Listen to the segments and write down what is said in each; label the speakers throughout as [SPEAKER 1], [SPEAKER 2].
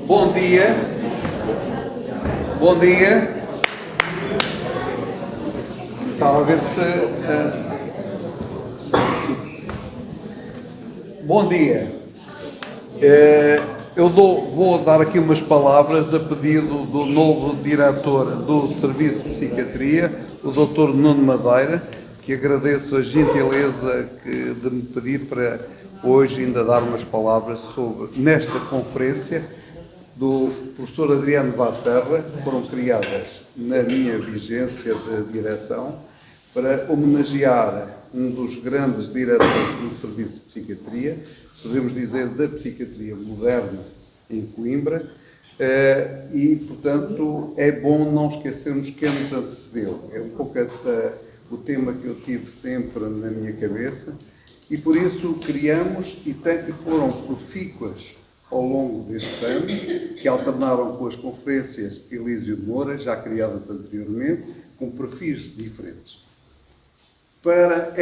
[SPEAKER 1] Bom dia. Bom dia. Estava a ver se... Bom dia. Vou dar aqui umas palavras a pedido do novo diretor do Serviço de Psiquiatria, o Dr. Nuno Madeira, que agradeço a gentileza de me pedir para hoje ainda dar umas palavras nesta conferência do professor Adriano Vasserra, que foram criadas na minha vigência de direção, para homenagear um dos grandes diretores do Serviço de Psiquiatria, podemos dizer da psiquiatria moderna em Coimbra, e, portanto, é bom não esquecermos quem nos antecedeu. É um pouco o tema que eu tive sempre na minha cabeça, e por isso criamos e foram profícuas ao longo destes anos, que alternaram com as conferências Elísio de Moura, já criadas anteriormente, com perfis diferentes. Para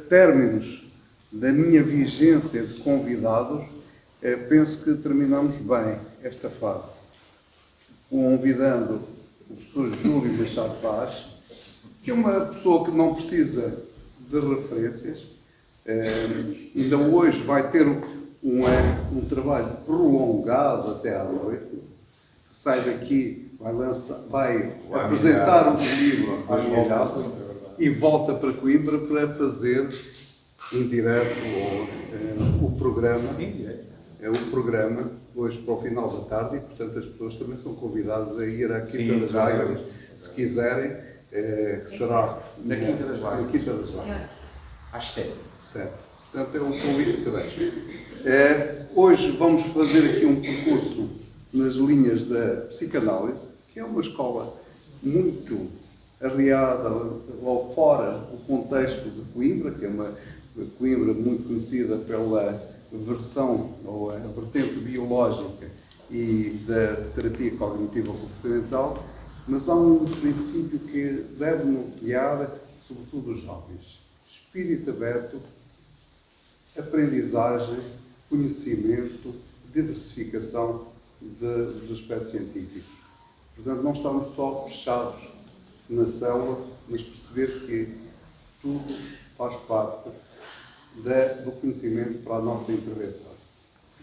[SPEAKER 1] términos da minha vigência de convidados, penso que terminamos bem esta fase, convidando o professor Júlio Machado Paz, que é uma pessoa que não precisa de referências, ainda hoje vai ter um trabalho prolongado até à noite, que sai daqui, vai apresentar um livro à Milhado e volta para Coimbra para fazer em direto o programa. É o programa hoje para o final da tarde e, portanto, as pessoas também são convidadas a ir à Quinta das Lágrimas, se quiserem, que será
[SPEAKER 2] na Quinta das Lágrimas.
[SPEAKER 1] Na Quinta das Lágrimas.
[SPEAKER 2] Às 7.
[SPEAKER 1] Portanto, é um convite que deixo. Hoje vamos fazer aqui um percurso nas linhas da psicanálise, que é uma escola muito arreada lá fora do contexto de Coimbra, que é uma Coimbra muito conhecida pela versão ou a vertente biológica e da terapia cognitiva comportamental, mas há um princípio que deve nortear, sobretudo, os jovens: espírito aberto, aprendizagem, conhecimento, diversificação dos aspectos científicos. Portanto, não estamos só fechados na célula, mas perceber que tudo faz parte do conhecimento para a nossa intervenção.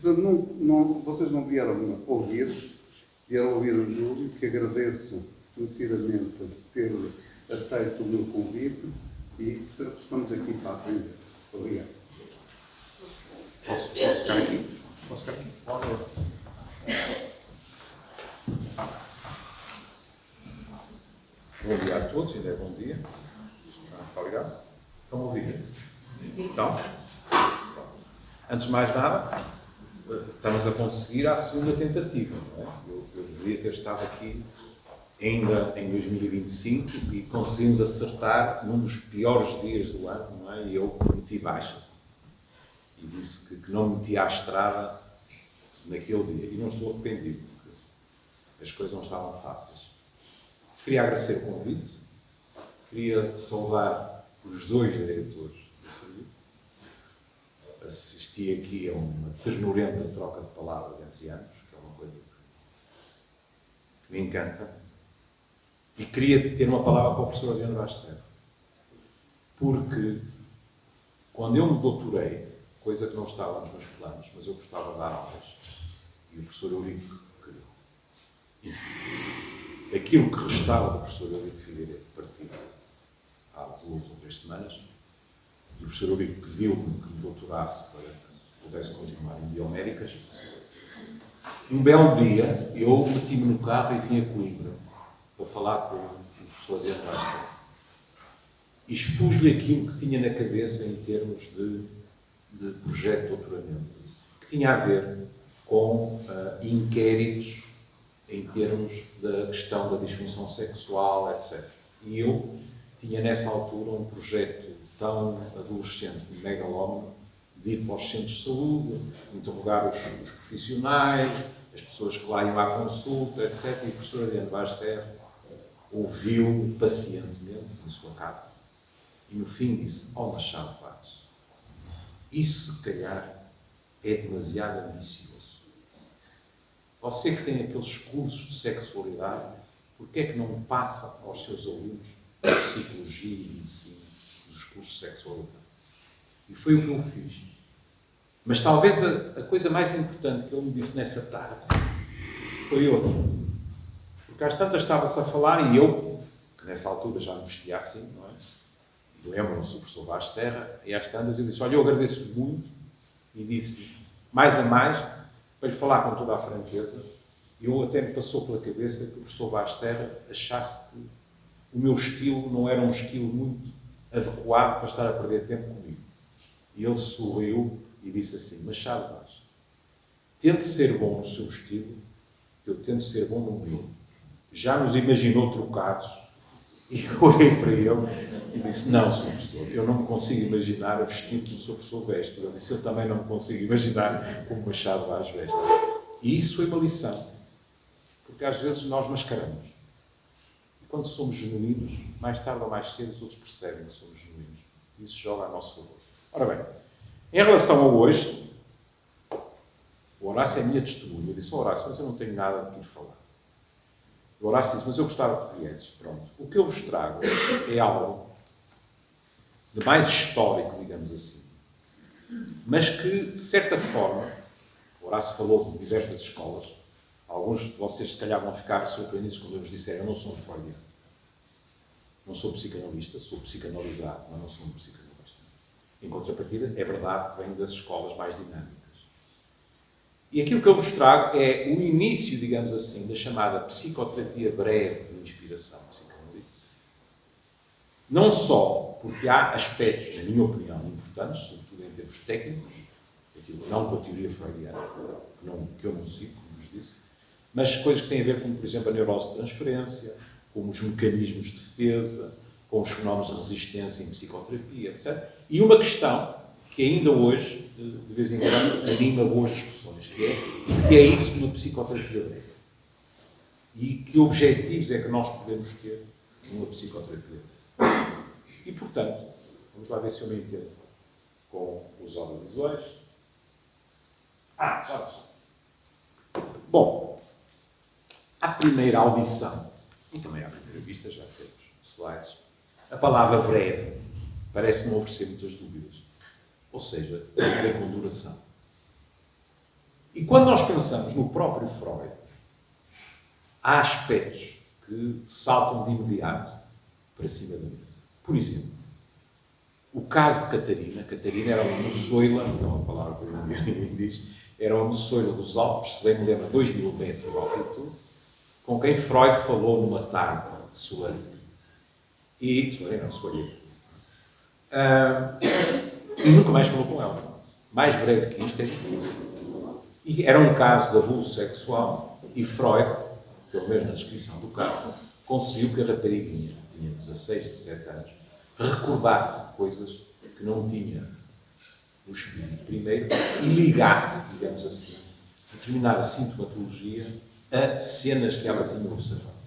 [SPEAKER 1] Portanto, vocês não vieram ouvir, vieram ouvir o Júlio, que agradeço conhecidamente ter aceito o meu convite e, portanto, estamos aqui para aprender. Obrigado.
[SPEAKER 2] Posso ficar aqui? Posso ficar aqui? Bom dia a todos, ainda é bom dia. Muito obrigado. Estão a ouvir? Então, antes de mais nada, estamos a conseguir a segunda tentativa. Não é? Eu deveria ter estado aqui ainda em 2025 e conseguimos acertar num dos piores dias do ano, não é? E eu meti baixa e disse que não meti à estrada naquele dia. E não estou arrependido, porque as coisas não estavam fáceis. Queria agradecer o convite, queria saudar os dois diretores do serviço. Assisti aqui a uma ternurenta troca de palavras entre ambos, que é uma coisa que me encanta. E queria ter uma palavra para o professor Adriano Vasserra, porque quando eu me doutorei, coisa que não estava nos meus planos, mas eu gostava de dar aulas, e o professor Eurico, enfim, aquilo que restava do professor Eurico Figueiredo partiu há 2 ou 3 semanas, e o professor Eurico pediu-me que me doutorasse para que pudesse continuar em biomédicas. Um belo dia, eu meti-me no carro e vim a Coimbra para falar com o professor Adriano Vasserra e expus-lhe aquilo que tinha na cabeça em termos de projeto de doutoramento, que tinha a ver com inquéritos em termos da questão da disfunção sexual, etc. E eu tinha nessa altura um projeto tão adolescente, megalómano, de ir para os centros de saúde, interrogar os profissionais, as pessoas que lá iam à consulta, etc. E o professor Adriano Vasserra ouviu-me pacientemente em sua casa e no fim disse: "Ó Machado Paz, isso se calhar é demasiado ambicioso. você que tem aqueles cursos de sexualidade, porquê é que não passa aos seus alunos a psicologia e medicina dos cursos de sexualidade? E foi o que eu fiz. Mas talvez a coisa mais importante que ele me disse nessa tarde foi outra. Porque às tantas estava-se a falar, e eu, que nessa altura já me vestia assim, não é? E lembram-se do professor Vaz Serra, e às tantas eu disse, olha, eu agradeço muito, e disse mais a mais, para lhe falar com toda a franqueza, eu até me passou pela cabeça que o professor Vaz Serra achasse que o meu estilo não era um estilo muito adequado para estar a perder tempo comigo. E ele sorriu e disse assim, Machado Vaz, tente ser bom no seu estilo, eu tento ser bom no meu. Já nos imaginou trocados? E eu olhei para ele e disse, não, Sr. Professor, eu não me consigo imaginar a vestir como o Sr. Professor veste. Ele disse, eu também não me consigo imaginar como Machado Vaz veste. E isso foi uma lição. Porque às vezes nós mascaramos. E quando somos genuínos, mais tarde ou mais cedo os outros percebem que somos genuínos. E isso joga a nosso favor. Ora bem, em relação a hoje, o Horácio é a minha testemunha. Eu disse, Horácio, mas eu não tenho nada de que ir falar. O Horácio disse, mas eu gostava que viesses. Pronto. O que eu vos trago é algo de mais histórico, digamos assim. Mas que, de certa forma, o Horácio falou de diversas escolas. Alguns de vocês, se calhar, vão ficar surpreendidos quando eu vos disser, eu não sou um freudiano. Não sou psicanalista, sou psicanalizado, mas não sou um psicanalista. Em contrapartida, é verdade que venho das escolas mais dinâmicas. E aquilo que eu vos trago é o início, digamos assim, da chamada psicoterapia breve de inspiração psicanalítica. Não só porque há aspectos, na minha opinião, importantes, sobretudo em termos técnicos, não com a teoria freudiana, que eu não sigo, como vos disse, mas coisas que têm a ver com, por exemplo, a neurose de transferência, com os mecanismos de defesa, com os fenómenos de resistência em psicoterapia, etc. E uma questão que ainda hoje, de vez em quando, anima boas discussões, que é o que é isso de uma psicoterapia breve? E que objetivos é que nós podemos ter numa psicoterapia breve? E, portanto, vamos lá ver se eu me entendo com os audiovisuais. Já sei. Bom, à primeira audição, e também à primeira vista, já temos slides, a palavra breve parece não oferecer muitas dúvidas. Ou seja, tem a ver com duração. E quando nós pensamos no próprio Freud, há aspectos que saltam de imediato para cima da mesa. Por exemplo, o caso de Catarina. Catarina era uma moçoila, não é uma palavra que ninguém diz, era uma moçoila dos Alpes, se bem me lembro, 2000 metros de altitude, com quem Freud falou numa tarde de Soleil. E nunca mais falou com ela. Mais breve que isto é difícil. E era um caso de abuso sexual e Freud, pelo menos na descrição do caso, conseguiu que a rapariguinha, que tinha 16, 17 anos, recordasse coisas que não tinha no espírito primeiro e ligasse, digamos assim, determinada sintomatologia a cenas que ela tinha observado.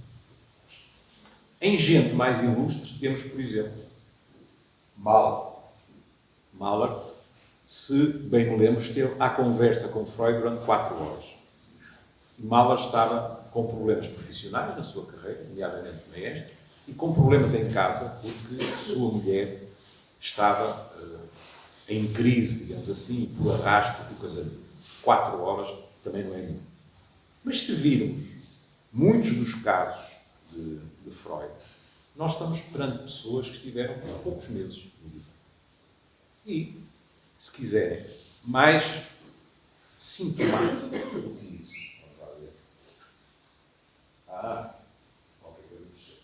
[SPEAKER 2] Em gente mais ilustre temos, por exemplo, Mahler, se bem me lembro, esteve à conversa com Freud durante 4 horas. E Mahler estava com problemas profissionais na sua carreira, nomeadamente maestro, e com problemas em casa, porque a sua mulher estava em crise, digamos assim, e por arrasto do casamento. 4 horas também não é muito. Mas se virmos muitos dos casos de Freud, nós estamos perante pessoas que estiveram há poucos meses no livro. E, se quiserem, mais sintomático do que isso. Qualquer coisa do jeito.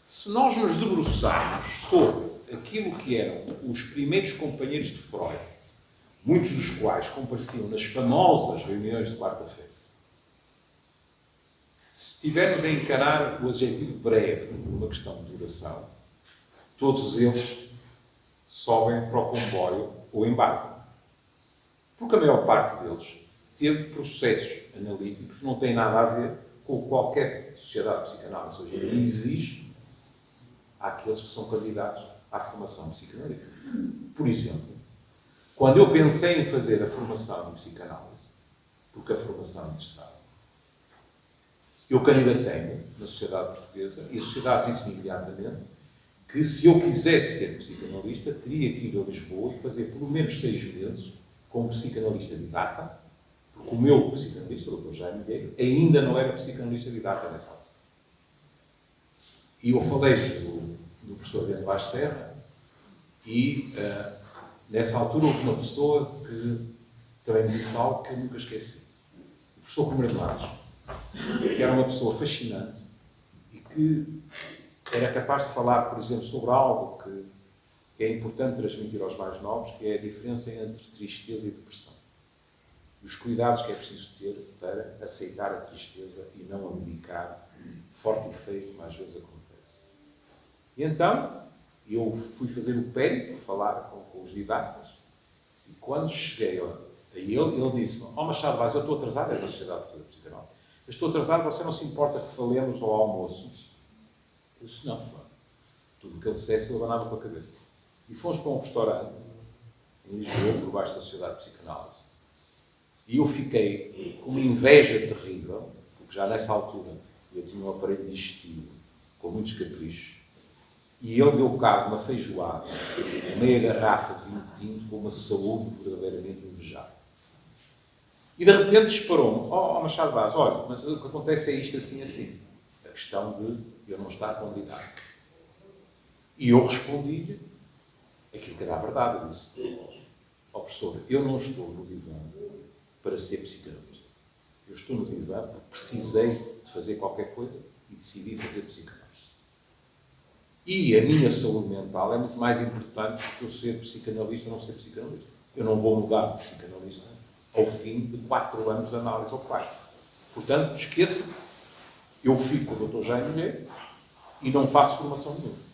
[SPEAKER 2] Se nós nos debruçarmos sobre aquilo que eram os primeiros companheiros de Freud, muitos dos quais compareciam nas famosas reuniões de quarta-feira, se estivermos a encarar o adjetivo breve por uma questão de duração, todos eles sobem para o comboio ou embarcam. Porque a maior parte deles teve processos analíticos que não têm nada a ver com qualquer sociedade psicanálise hoje em dia exige àqueles que são candidatos à formação psicanalítica. Por exemplo, quando eu pensei em fazer a formação em psicanálise, porque a formação interessava. Eu candidatei-me na sociedade portuguesa e a sociedade disse-me imediatamente que se eu quisesse ser psicanalista, teria que ir a Lisboa e fazer pelo menos 6 meses como psicanalista didata, porque o meu psicanalista, o Dr. Jaime Vieira, ainda não era psicanalista didata nessa altura. E eu falei-vos do professor Bento Vaz Serra e nessa altura houve uma pessoa que também me disse algo que eu nunca esqueci. O professor Romero Matos, que era uma pessoa fascinante e que era capaz de falar, por exemplo, sobre algo que é importante transmitir aos mais novos, que é a diferença entre tristeza e depressão. E os cuidados que é preciso ter para aceitar a tristeza e não a medicar, forte e feio, como às vezes acontece. E então, eu fui fazer o périplo, falar com os didatas, e quando cheguei a ele, ele disse-me: "Ó Machado Vaz, eu estou atrasado", é da Sociedade Portuguesa de Psicanálise, "eu estou atrasado, você não se importa que falemos ao almoço?" Eu disse: "Não, pá." Tudo o que ele dissesse, eu abanava com a cabeça. E fomos para um restaurante, em Lisboa, por baixo da Sociedade de Psicanálise. E eu fiquei com uma inveja terrível, porque já nessa altura eu tinha um aparelho digestivo com muitos caprichos, e ele deu cabo de uma feijoada, meia garrafa de vinho tinto, com uma saúde verdadeiramente invejável. E de repente disparou-me: "Ó Machado Vaz, olha, mas o que acontece é isto assim, assim. A questão de eu não estar convidado." E eu respondi-lhe aquilo que era a verdade. Eu disse: "Ó professor, eu não estou no divã para ser psicanalista. Eu estou no divã porque precisei de fazer qualquer coisa e decidi fazer psicanálise. E a minha saúde mental é muito mais importante do que eu ser psicanalista ou não ser psicanalista. Eu não vou mudar de psicanalista ao fim de 4 anos de análise ou quase. Portanto, esqueça, eu fico com o Dr. Jaime Vieira e não faço formação nenhuma."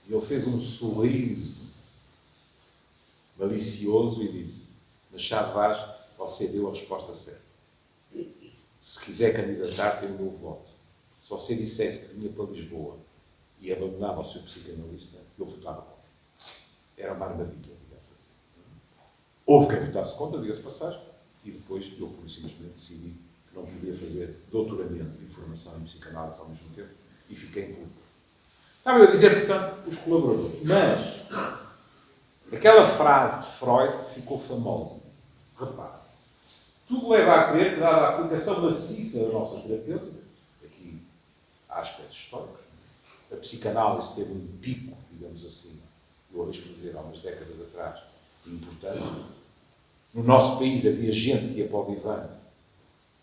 [SPEAKER 2] E ele fez um sorriso malicioso e disse: "Machado Vaz, você deu a resposta certa. Se quiser candidatar, tem o meu voto. Se você dissesse que vinha para Lisboa e abandonava o seu psicanalista, eu votava contra." Era uma armadilha, digamos assim. Houve quem votasse contra, diga-se passagem, e depois eu, por simplesmente, decidi que não podia fazer doutoramento e formação em psicanálise ao mesmo tempo e fiquei em público. Estava eu a dizer, portanto, os colaboradores. Mas aquela frase de Freud ficou famosa. Repare, tudo leva a crer que, dada a aplicação maciça da nossa terapêutica, aqui há aspectos históricos, a psicanálise teve um pico, digamos assim, eu arrisco dizer, há umas décadas atrás, de importância. No nosso país havia gente que ia para o divã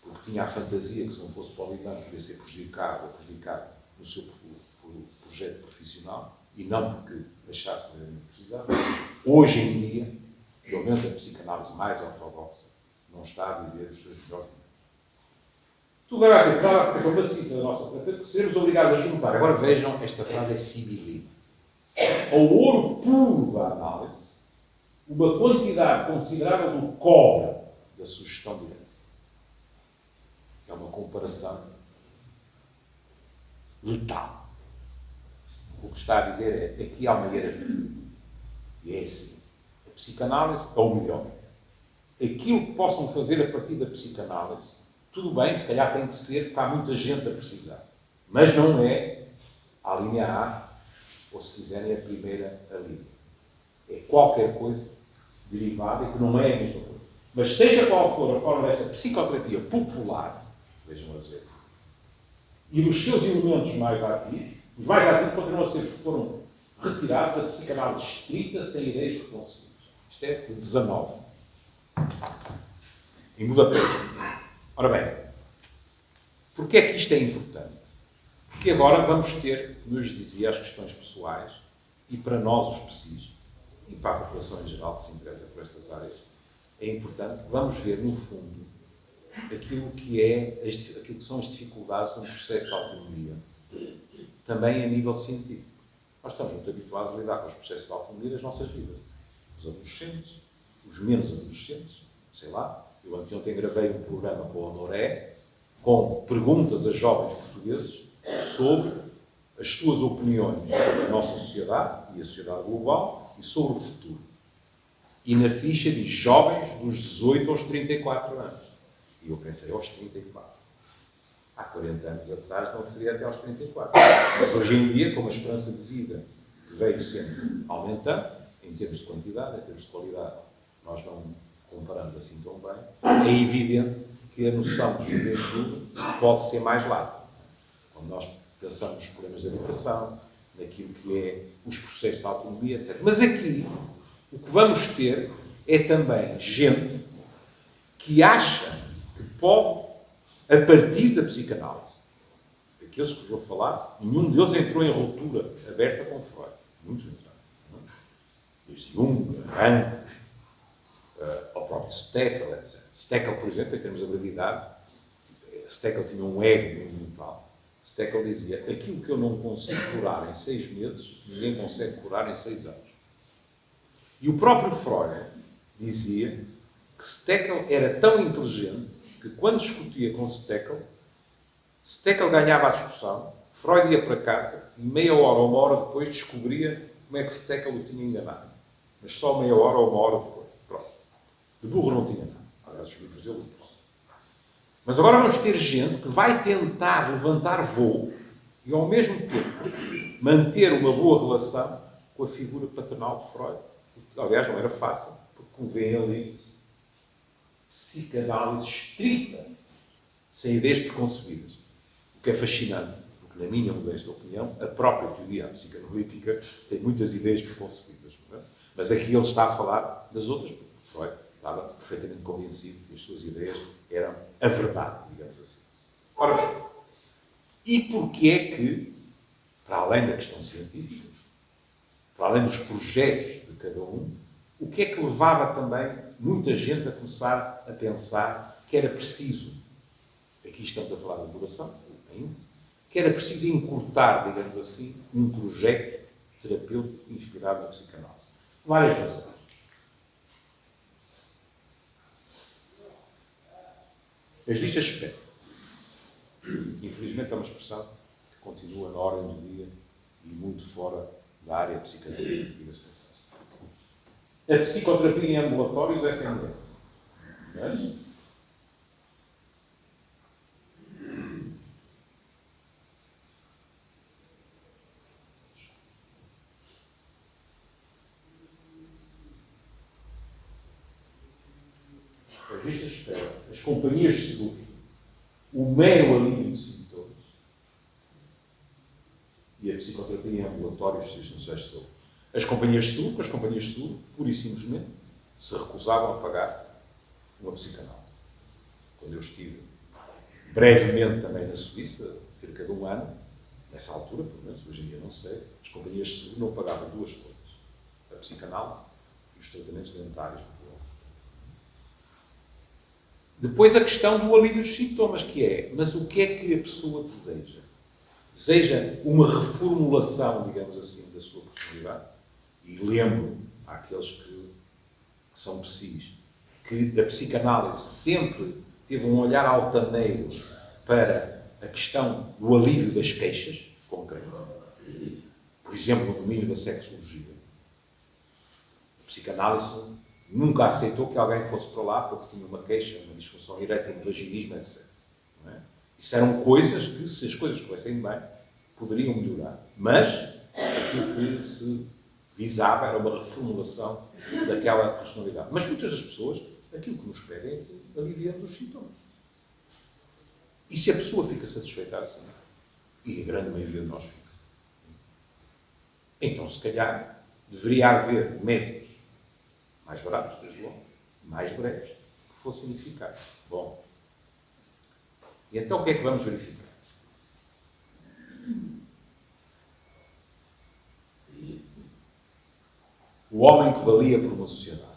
[SPEAKER 2] porque tinha a fantasia que, se não fosse para o divã, podia ser prejudicado ou prejudicado no seu projeto profissional e não porque achasse que não precisava. Hoje em dia, pelo menos a psicanálise mais ortodoxa não está a viver os seus melhores momentos. Tudo leva a ter, dada a aplicação maciça da nossa terapêutica, sermos obrigados a juntar. Agora vejam, esta frase é sibilina. Ao ouro puro da análise, uma quantidade considerável do cobre da sugestão direta. É uma comparação letal. O que está a dizer é, aqui há uma hierarquia. E é assim. A psicanálise é o melhor. Aquilo que possam fazer a partir da psicanálise, tudo bem, se calhar tem que ser, porque há muita gente a precisar. Mas não é a linha A, ou se quiserem, a primeira linha. É qualquer coisa derivada e que não é a mesma coisa. Mas seja qual for a forma desta psicoterapia popular, vejam as vezes, e dos seus elementos mais ativos, os mais ativos continuam a ser os que foram retirados da psicanálise estrita sem ideias preconcebidas. Isto é de 19. Em Budapeste. Ora bem, porquê é que isto é importante? Porque agora vamos ter, como eu dizia, as questões pessoais e para nós, os psis, e para a população em geral que se interessa por estas áreas, é importante que vamos ver, no fundo, aquilo que são as dificuldades no processo de autonomia, também a nível científico. Nós estamos muito habituados a lidar com os processos de autonomia das nossas vidas. Os adolescentes, os menos adolescentes, sei lá. Eu anteontem gravei um programa com a Honoré, com perguntas a jovens portugueses sobre as suas opiniões sobre a nossa sociedade e a sociedade global e sobre o futuro. E na ficha diz jovens dos 18 aos 34 anos. E eu pensei aos 34. Há 40 anos atrás não seria até aos 34. Mas hoje em dia, com a esperança de vida que veio sempre aumentando, em termos de quantidade, em termos de qualidade, nós não comparamos assim tão bem, é evidente que a noção de juventude pode ser mais larga. Quando nós pensamos nos problemas de habitação, naquilo que é os processos de autonomia, etc. Mas aqui, o que vamos ter é também gente que acha que pode, a partir da psicanálise, aqueles que vou falar, nenhum deles entrou em ruptura aberta com Freud. Muitos entraram. Não? Desde Jung, Rand, ao próprio Steckel, etc. Steckel, por exemplo, em termos de gravidade, Steckel tinha um ego mental. Steckel dizia, aquilo que eu não consigo curar em 6 meses, ninguém consegue curar em 6 anos. E o próprio Freud dizia que Steckel era tão inteligente que quando discutia com Steckel, Steckel ganhava a discussão, Freud ia para casa e meia hora ou uma hora depois descobria como é que Steckel o tinha enganado. Mas só meia hora ou uma hora depois. Pronto. De burro não tinha nada. Aliás, os livros dele. Mas agora vamos ter gente que vai tentar levantar voo e, ao mesmo tempo, manter uma boa relação com a figura paternal de Freud. Aliás, não era fácil, porque convém ali psicanálise estrita, sem ideias preconcebidas. O que é fascinante, porque, na minha modesta opinião, a própria teoria psicanalítica tem muitas ideias preconcebidas. Não é? Mas aqui ele está a falar das outras, porque Freud estava perfeitamente convencido que as suas ideias eram a verdade, digamos assim. Ora bem, e porquê é que, para além da questão científica, para além dos projetos de cada um, o que é que levava também muita gente a começar a pensar que era preciso, aqui estamos a falar de duração, ainda, que era preciso encurtar, digamos assim, um projeto terapêutico inspirado na psicanálise? Várias razões. As listas de espera. Infelizmente é uma expressão que continua na ordem do dia e muito fora da área psicanalítica e das pessoas. A psicoterapia em ambulatórios é SMS. Mas as listas de espera, as companhias de seguros, o mero alívio de sintomas e a psicoterapia em ambulatórios de serviços nacionais de saúde. As companhias de seguro, pura e simplesmente, se recusavam a pagar uma psicanálise. Quando eu estive brevemente também na Suíça, cerca de um ano, nessa altura, pelo menos, hoje em dia não sei, as companhias de seguro não pagavam duas coisas: a psicanálise e os tratamentos dentários. Depois a questão do alívio dos sintomas, que é, mas o que é que a pessoa deseja? Deseja uma reformulação, digamos assim, da sua personalidade? E lembro àqueles que são psis, que a psicanálise sempre teve um olhar altaneiro para a questão do alívio das queixas, concreto. Por exemplo, no domínio da sexologia. A psicanálise nunca aceitou que alguém fosse para lá porque tinha uma queixa, uma disfunção erétil, um vaginismo, etc. Não é? Isso eram coisas que, se as coisas corressem bem, poderiam melhorar. Mas aquilo que se visava era uma reformulação daquela personalidade. Mas muitas das pessoas, aquilo que nos pedem é que aliviamos os sintomas. E se a pessoa fica satisfeita assim, e a grande maioria de nós fica, então, se calhar, deveria haver métodos mais baratos, desde logo, mais breves, que fossem eficazes. Bom, e então o que é que vamos verificar? O homem que valia por uma sociedade.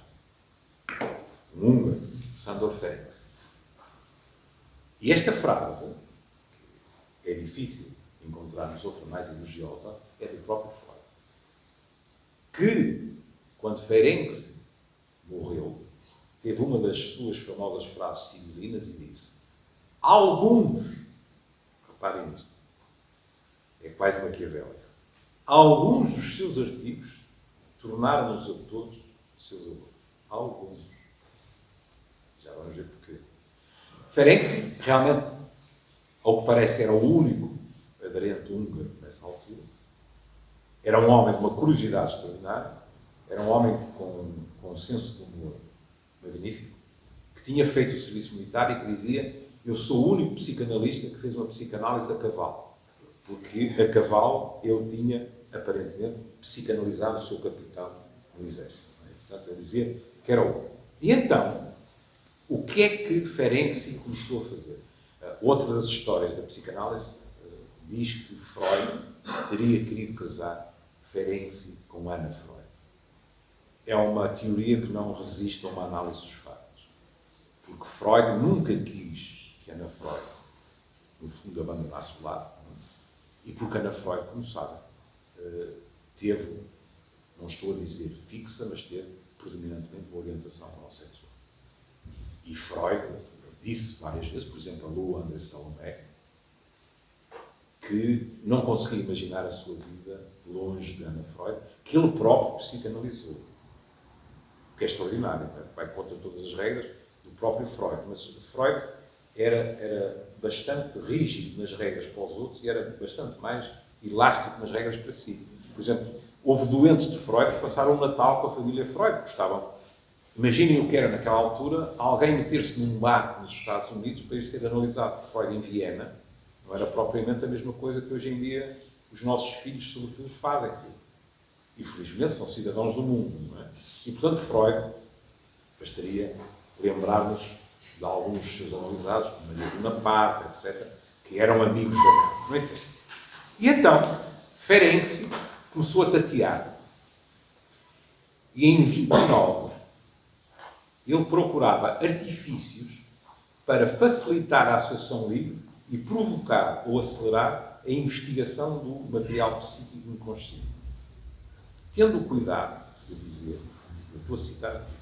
[SPEAKER 2] Um húngaro, Sándor Ferenc. E esta frase, que é difícil encontrarmos outra mais elogiosa, é do próprio Freud. Que, quando Ferenc morreu, teve uma das suas famosas frases sibilinas e disse: alguns, reparem nisto, é quase maquiavélico, alguns dos seus artigos tornaram-nos a todos seus alunos. Alguns. Já vamos ver porquê. Ferenczi, realmente, ao que parece, era o único aderente húngaro nessa altura. Era um homem de uma curiosidade extraordinária, era um homem com um senso de humor magnífico, que tinha feito o serviço militar e que dizia: eu sou o único psicanalista que fez uma psicanálise a cavalo, porque a cavalo ele tinha, aparentemente, psicanalizado o seu capitão no exército. Portanto, ele dizia que era o. E então, o que é que Ferenczi começou a fazer? Outra das histórias da psicanálise diz que Freud teria querido casar Ferenczi com Anna Freud. É uma teoria que não resiste a uma análise dos fatos. Porque Freud nunca quis que Anna Freud, no fundo, abandonasse o lado. E porque Anna Freud, como sabem, teve, não estou a dizer fixa, mas teve predominantemente uma orientação homossexual. E Freud disse várias vezes, por exemplo, a Lou André Salomé, que não conseguia imaginar a sua vida longe de Anna Freud, que ele próprio psicanalizou. O que é extraordinário, vai contra todas as regras do próprio Freud. Mas Freud era bastante rígido nas regras para os outros e era bastante mais elástico nas regras para si. Por exemplo, houve doentes de Freud que passaram o Natal com a família Freud, gostavam. Imaginem o que era, naquela altura, alguém meter-se num bar nos Estados Unidos para ir ser analisado por Freud em Viena. Não era propriamente a mesma coisa que hoje em dia os nossos filhos, sobretudo, fazem. E, felizmente, são cidadãos do mundo. Não é? E, portanto, Freud, bastaria lembrarmos de alguns dos seus analisados, como Maria Bonaparte, etc., que eram amigos da casa. Não é? E então, Ferenczi começou a tatear. E em 29, ele procurava artifícios para facilitar a associação livre e provocar ou acelerar a investigação do material psíquico inconsciente. Tendo cuidado de dizer, eu estou a citar aqui,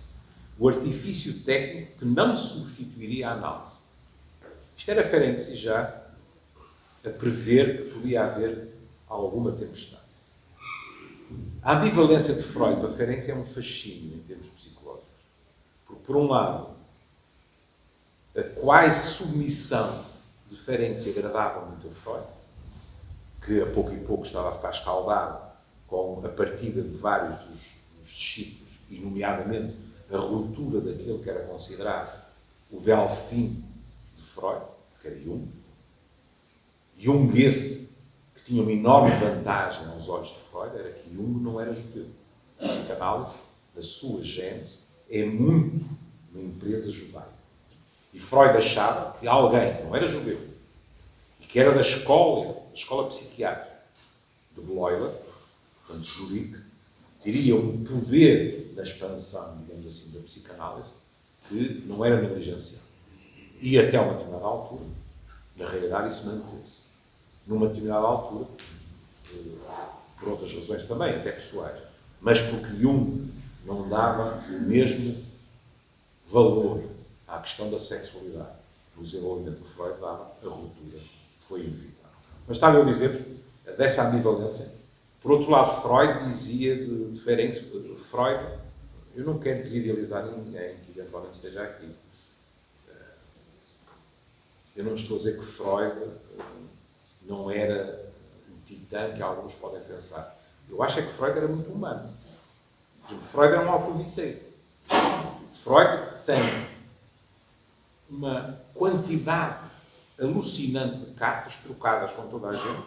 [SPEAKER 2] o artifício técnico que não substituiria a análise. Isto era Ferenczi já a prever que podia haver alguma tempestade. A ambivalência de Freud para Ferenczi é um fascínio em termos psicológicos. Porque, por um lado, a quase submissão de Ferenczi agradava muito a Freud, que a pouco e pouco estava a ficar escaldado com a partida de vários dos discípulos, e nomeadamente a ruptura daquele que era considerado o Delfim de Freud, que era Jung. Jung esse, que tinha uma enorme vantagem aos olhos de Freud, era que Jung não era judeu. A psicanálise, na sua gênese, é muito uma empresa judaica. E Freud achava que alguém que não era judeu e que era da escola psiquiátrica de Bleuler, portanto, Zurique, teria um poder na expansão, digamos assim, da psicanálise que não era negligenciado. E até uma determinada altura, na realidade, isso manteve-se. Numa determinada altura, por outras razões também, até pessoais, mas porque Jung não dava o mesmo valor à questão da sexualidade. O desenvolvimento que Freud dava, a ruptura foi inevitável. Mas estava eu a dizer dessa ambivalência. Por outro lado, Freud dizia de Ferenczi, Freud, eu não quero desidealizar ninguém que eventualmente esteja aqui. Eu não estou a dizer que Freud não era um titã que alguns podem pensar. Eu acho é que Freud era muito humano. Por exemplo, Freud era um alcoviteiro. Freud tem uma quantidade alucinante de cartas trocadas com toda a gente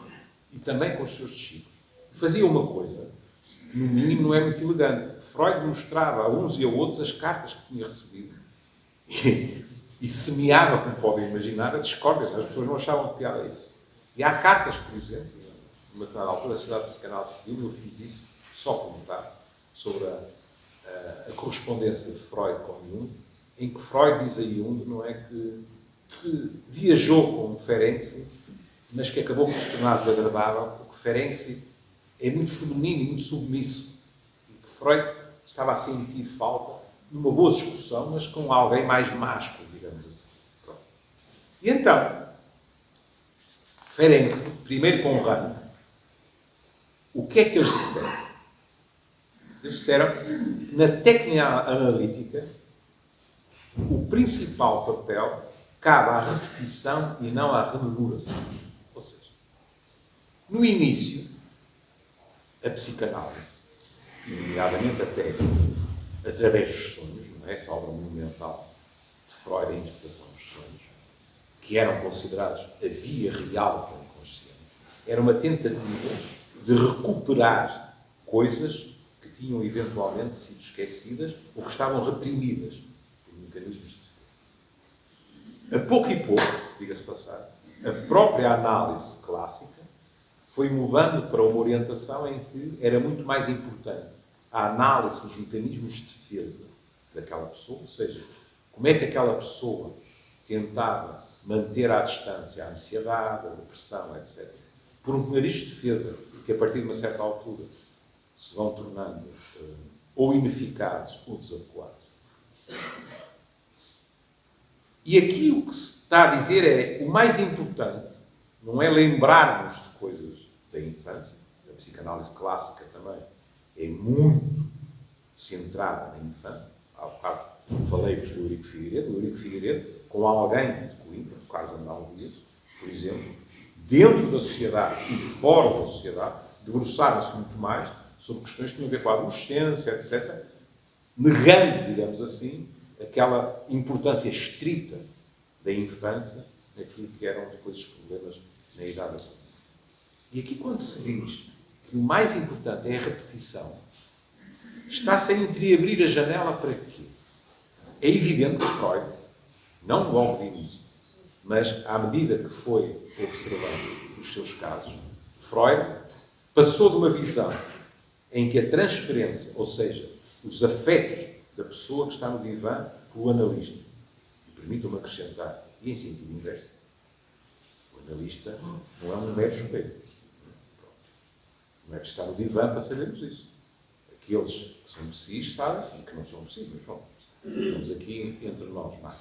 [SPEAKER 2] e também com os seus discípulos. Fazia uma coisa que, no mínimo, não é muito elegante. Freud mostrava a uns e a outros as cartas que tinha recebido e semeava, como podem imaginar, a discórdia. As pessoas não achavam de piada isso. E há cartas, por exemplo, numa determinada altura, a Sociedade de Psicanálise pediu, eu fiz isso, só comentar, sobre a correspondência de Freud com Jung, em que Freud diz a Jung, não é, que viajou com Ferenczi, mas que acabou por se tornar desagradável, porque Ferenczi é muito feminino e muito submisso. E que Freud estava a sentir falta de uma boa discussão, mas com alguém mais másculo, digamos assim. Pronto. E então, Ferenczi, primeiro com Rank, o que é que eles disseram? Eles disseram que na técnica analítica o principal papel cabe à repetição e não à rememoração. Ou seja, no início, a psicanálise, nomeadamente até através dos sonhos, não é? Essa obra monumental de Freud, a interpretação dos sonhos, que eram considerados a via real para o inconsciente, era uma tentativa de recuperar coisas que tinham eventualmente sido esquecidas ou que estavam reprimidas por mecanismos de defesa. A pouco e pouco, diga-se passar, a própria análise clássica foi mudando para uma orientação em que era muito mais importante a análise dos mecanismos de defesa daquela pessoa, ou seja, como é que aquela pessoa tentava manter à distância a ansiedade, a depressão, etc., por um mecanismo de defesa que, a partir de uma certa altura, se vão tornando ou ineficazes ou desadequados. E aqui o que se está a dizer é, o mais importante não é lembrarmos de coisas da infância, a psicanálise clássica também é muito centrada na infância. Há bocado falei-vos do Eurico Figueiredo. O Eurico Figueiredo, com alguém de Coimbra, o Carlos Andal Dias, por exemplo, dentro da sociedade e fora da sociedade, debruçaram-se muito mais sobre questões que tinham a ver com a adolescência, etc., negando, digamos assim, aquela importância estrita da infância naquilo que eram depois os problemas na idade adulta. E aqui, quando se diz que o mais importante é a repetição, está-se a entreabrir a janela para quê? É evidente que Freud, não logo de início, mas à medida que foi observando os seus casos, Freud passou de uma visão em que a transferência, ou seja, os afetos da pessoa que está no divã, pelo analista, e permitam-me acrescentar, e em sentido inverso, o analista não é um mero chupeiro. Não é preciso estar no divã para sabermos isso. Aqueles que são psis sabem, e que não são psis, mas bom, estamos aqui entre nós mais.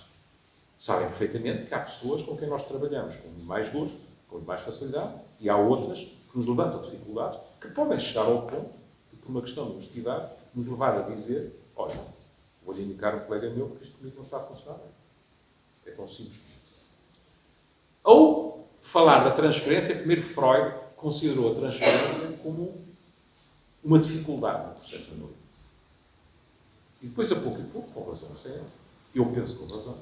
[SPEAKER 2] Sabem perfeitamente que há pessoas com quem nós trabalhamos com mais gosto, com mais facilidade, e há outras que nos levantam dificuldades, que podem chegar ao ponto de, por uma questão de honestidade, nos levar a dizer, olha, vou-lhe indicar um colega meu porque isto comigo não está a funcionar bem. É tão simples. Ou falar da transferência, primeiro Freud considerou a transferência como uma dificuldade no processo analítico. E depois, a pouco e pouco, com razão, sei eu penso com razão,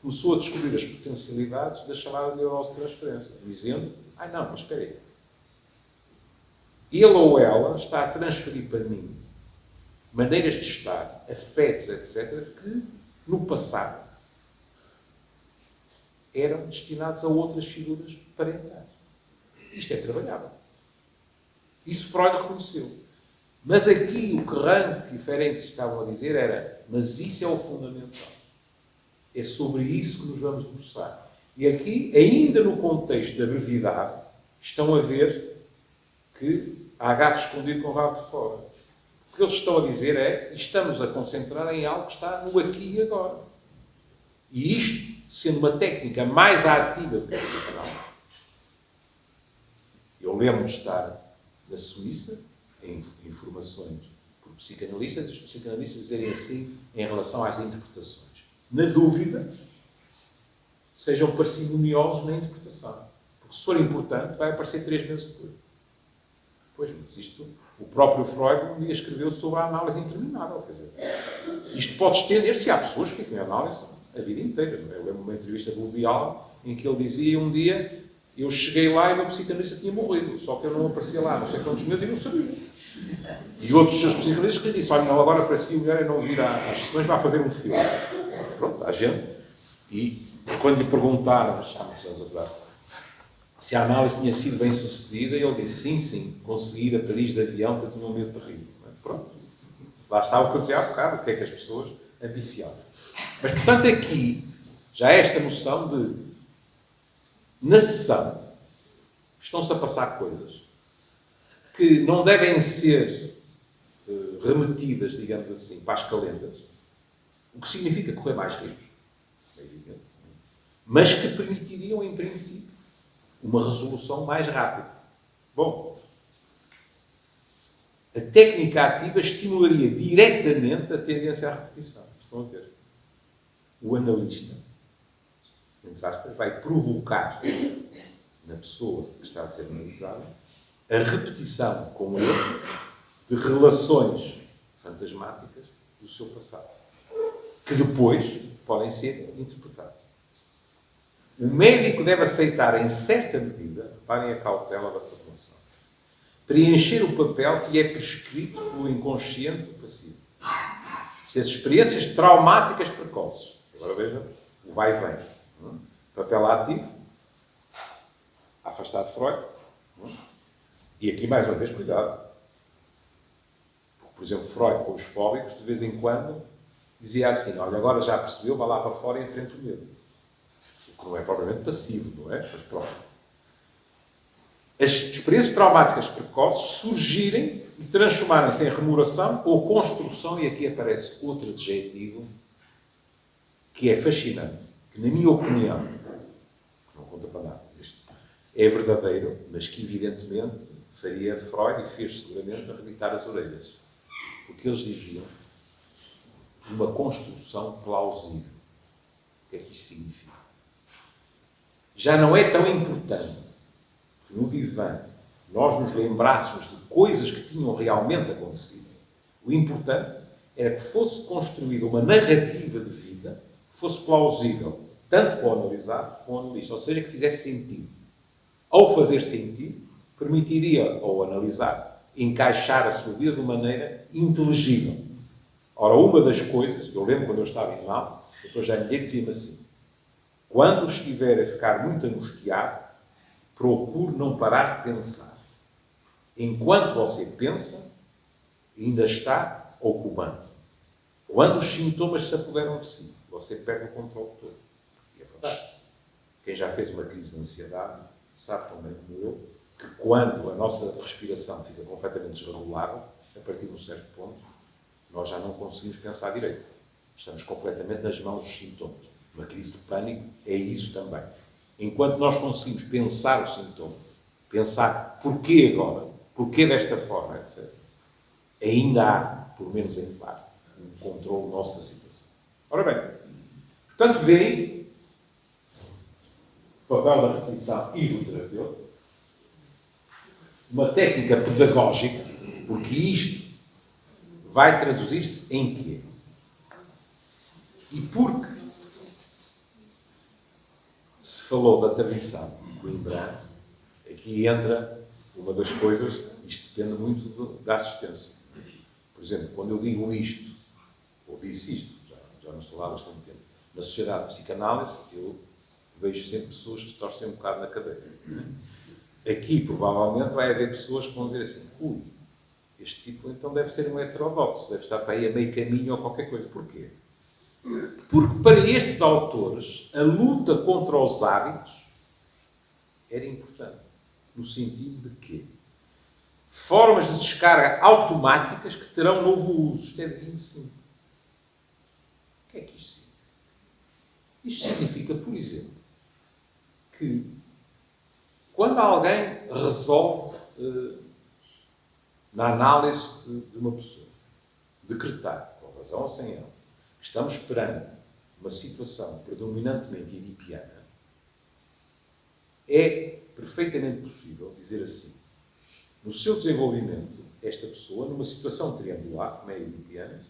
[SPEAKER 2] começou a descobrir as potencialidades da chamada neurose de transferência, dizendo, não, mas espera aí. Ele ou ela está a transferir para mim maneiras de estar, afetos, etc., que, no passado, eram destinados a outras figuras parentais. Isto é trabalhável. Isso Freud reconheceu. Mas aqui o que Rank e Ferenczi estavam a dizer era, mas isso é o fundamental. É sobre isso que nos vamos debruçar. E aqui, ainda no contexto da brevidade, estão a ver que há gato escondido com o rabo de fora. O que eles estão a dizer é, estamos a concentrar em algo que está no aqui e agora. E isto, sendo uma técnica mais ativa do que a psicanálise. Eu lembro de estar na Suíça, em formações por psicanalistas, e os psicanalistas dizerem assim em relação às interpretações. Na dúvida, sejam parcimoniosos na interpretação. Porque se for importante, vai aparecer 3 meses depois. Pois, mas isto, o próprio Freud um dia escreveu sobre a análise interminável. Quer dizer, isto pode estender-se, há pessoas que ficam em análise a vida inteira. Eu lembro de uma entrevista do Woody Allen em que ele dizia um dia, eu cheguei lá e o meu psicanalista tinha morrido, só que eu não aparecia lá não sei quantos meses e não sabia. E outros seus psicanalistas que lhe disseram, olha, não, agora para si o melhor é não vir às sessões, vai fazer um filme. Pronto, há gente. E quando lhe perguntaram, há muitos anos atrás, se a análise tinha sido bem sucedida, ele disse, sim, consegui ir a Paris de avião, porque eu tinha um medo terrível. Pronto. Lá está o que eu dizia há bocado, o que é que as pessoas ambiciavam. Mas, portanto, aqui, já há esta noção de, na sessão, estão-se a passar coisas que não devem ser remetidas, digamos assim, para as calendas, o que significa correr mais riscos, é evidente, mas que permitiriam, em princípio, uma resolução mais rápida. Bom, a técnica ativa estimularia diretamente a tendência à repetição. Estão a ver? O analista, entre aspas, vai provocar na pessoa que está a ser analisada a repetição com ele de relações fantasmáticas do seu passado, que depois podem ser interpretadas. O médico deve aceitar, em certa medida, reparem a cautela da formulação, preencher o papel que é prescrito pelo inconsciente passivo. Se as experiências traumáticas precoces, agora vejam, o vai e vem, papel ativo, afastado de Freud, e aqui mais uma vez, cuidado, porque, por exemplo, Freud com os fóbicos, de vez em quando, dizia assim, olha, agora já percebeu, vai lá para fora e enfrenta o medo. O que não é propriamente passivo, não é? Mas pronto. As experiências traumáticas precoces surgirem e transformarem-se em rememoração ou construção, e aqui aparece outro adjetivo que é fascinante, que, na minha opinião, não conta para nada, isto é verdadeiro, mas que, evidentemente, faria Freud e fez seguramente arrebitar as orelhas. Porque eles diziam uma construção plausível. O que é que isto significa? Já não é tão importante que no divã nós nos lembrássemos de coisas que tinham realmente acontecido. O importante era que fosse construída uma narrativa de vida que fosse plausível, tanto para o analisado como para o analista, ou seja, que fizesse sentido. Ao fazer sentido, permitiria ao analisado encaixar a sua vida de maneira inteligível. Ora, uma das coisas, eu lembro quando eu estava em análise, o Dr. Jaime Guerreiro dizia-me assim, quando estiver a ficar muito angustiado, procure não parar de pensar. Enquanto você pensa, ainda está ocupando. Quando os sintomas se apoderam de si, você perde o controle todo. E é verdade. Quem já fez uma crise de ansiedade sabe tão bem como eu que quando a nossa respiração fica completamente desregulada, a partir de um certo ponto, nós já não conseguimos pensar direito. Estamos completamente nas mãos dos sintomas. Uma crise de pânico é isso também. Enquanto nós conseguimos pensar o sintoma, pensar porquê agora, porquê desta forma, etc., ainda há, pelo menos em parte, um controle nosso da situação. Ora bem, portanto, veem o papel da repetição e do terapeuta, uma técnica pedagógica, porque isto vai traduzir-se em quê? E porque se falou da tradição de Coimbra, aqui entra uma das coisas, isto depende muito da assistência. Por exemplo, quando eu digo isto, ou disse isto, já não estou lá há bastante tempo, na sociedade de psicanálise, eu vejo sempre pessoas que se torcem um bocado na cadeira. Aqui, provavelmente, vai haver pessoas que vão dizer assim, ui, este tipo então deve ser um heterodoxo, deve estar para aí a meio caminho ou qualquer coisa. Porquê? Porque para estes autores, a luta contra os hábitos era importante. No sentido de quê? Formas de descarga automáticas que terão novo uso. Isto é de 25. O que é que isto significa? Isto significa, por exemplo, que quando alguém resolve, na análise de uma pessoa, decretar, com razão ou sem ela, que estamos perante uma situação predominantemente edipiana, é perfeitamente possível dizer assim, no seu desenvolvimento, esta pessoa, numa situação triangular, como é edipiana,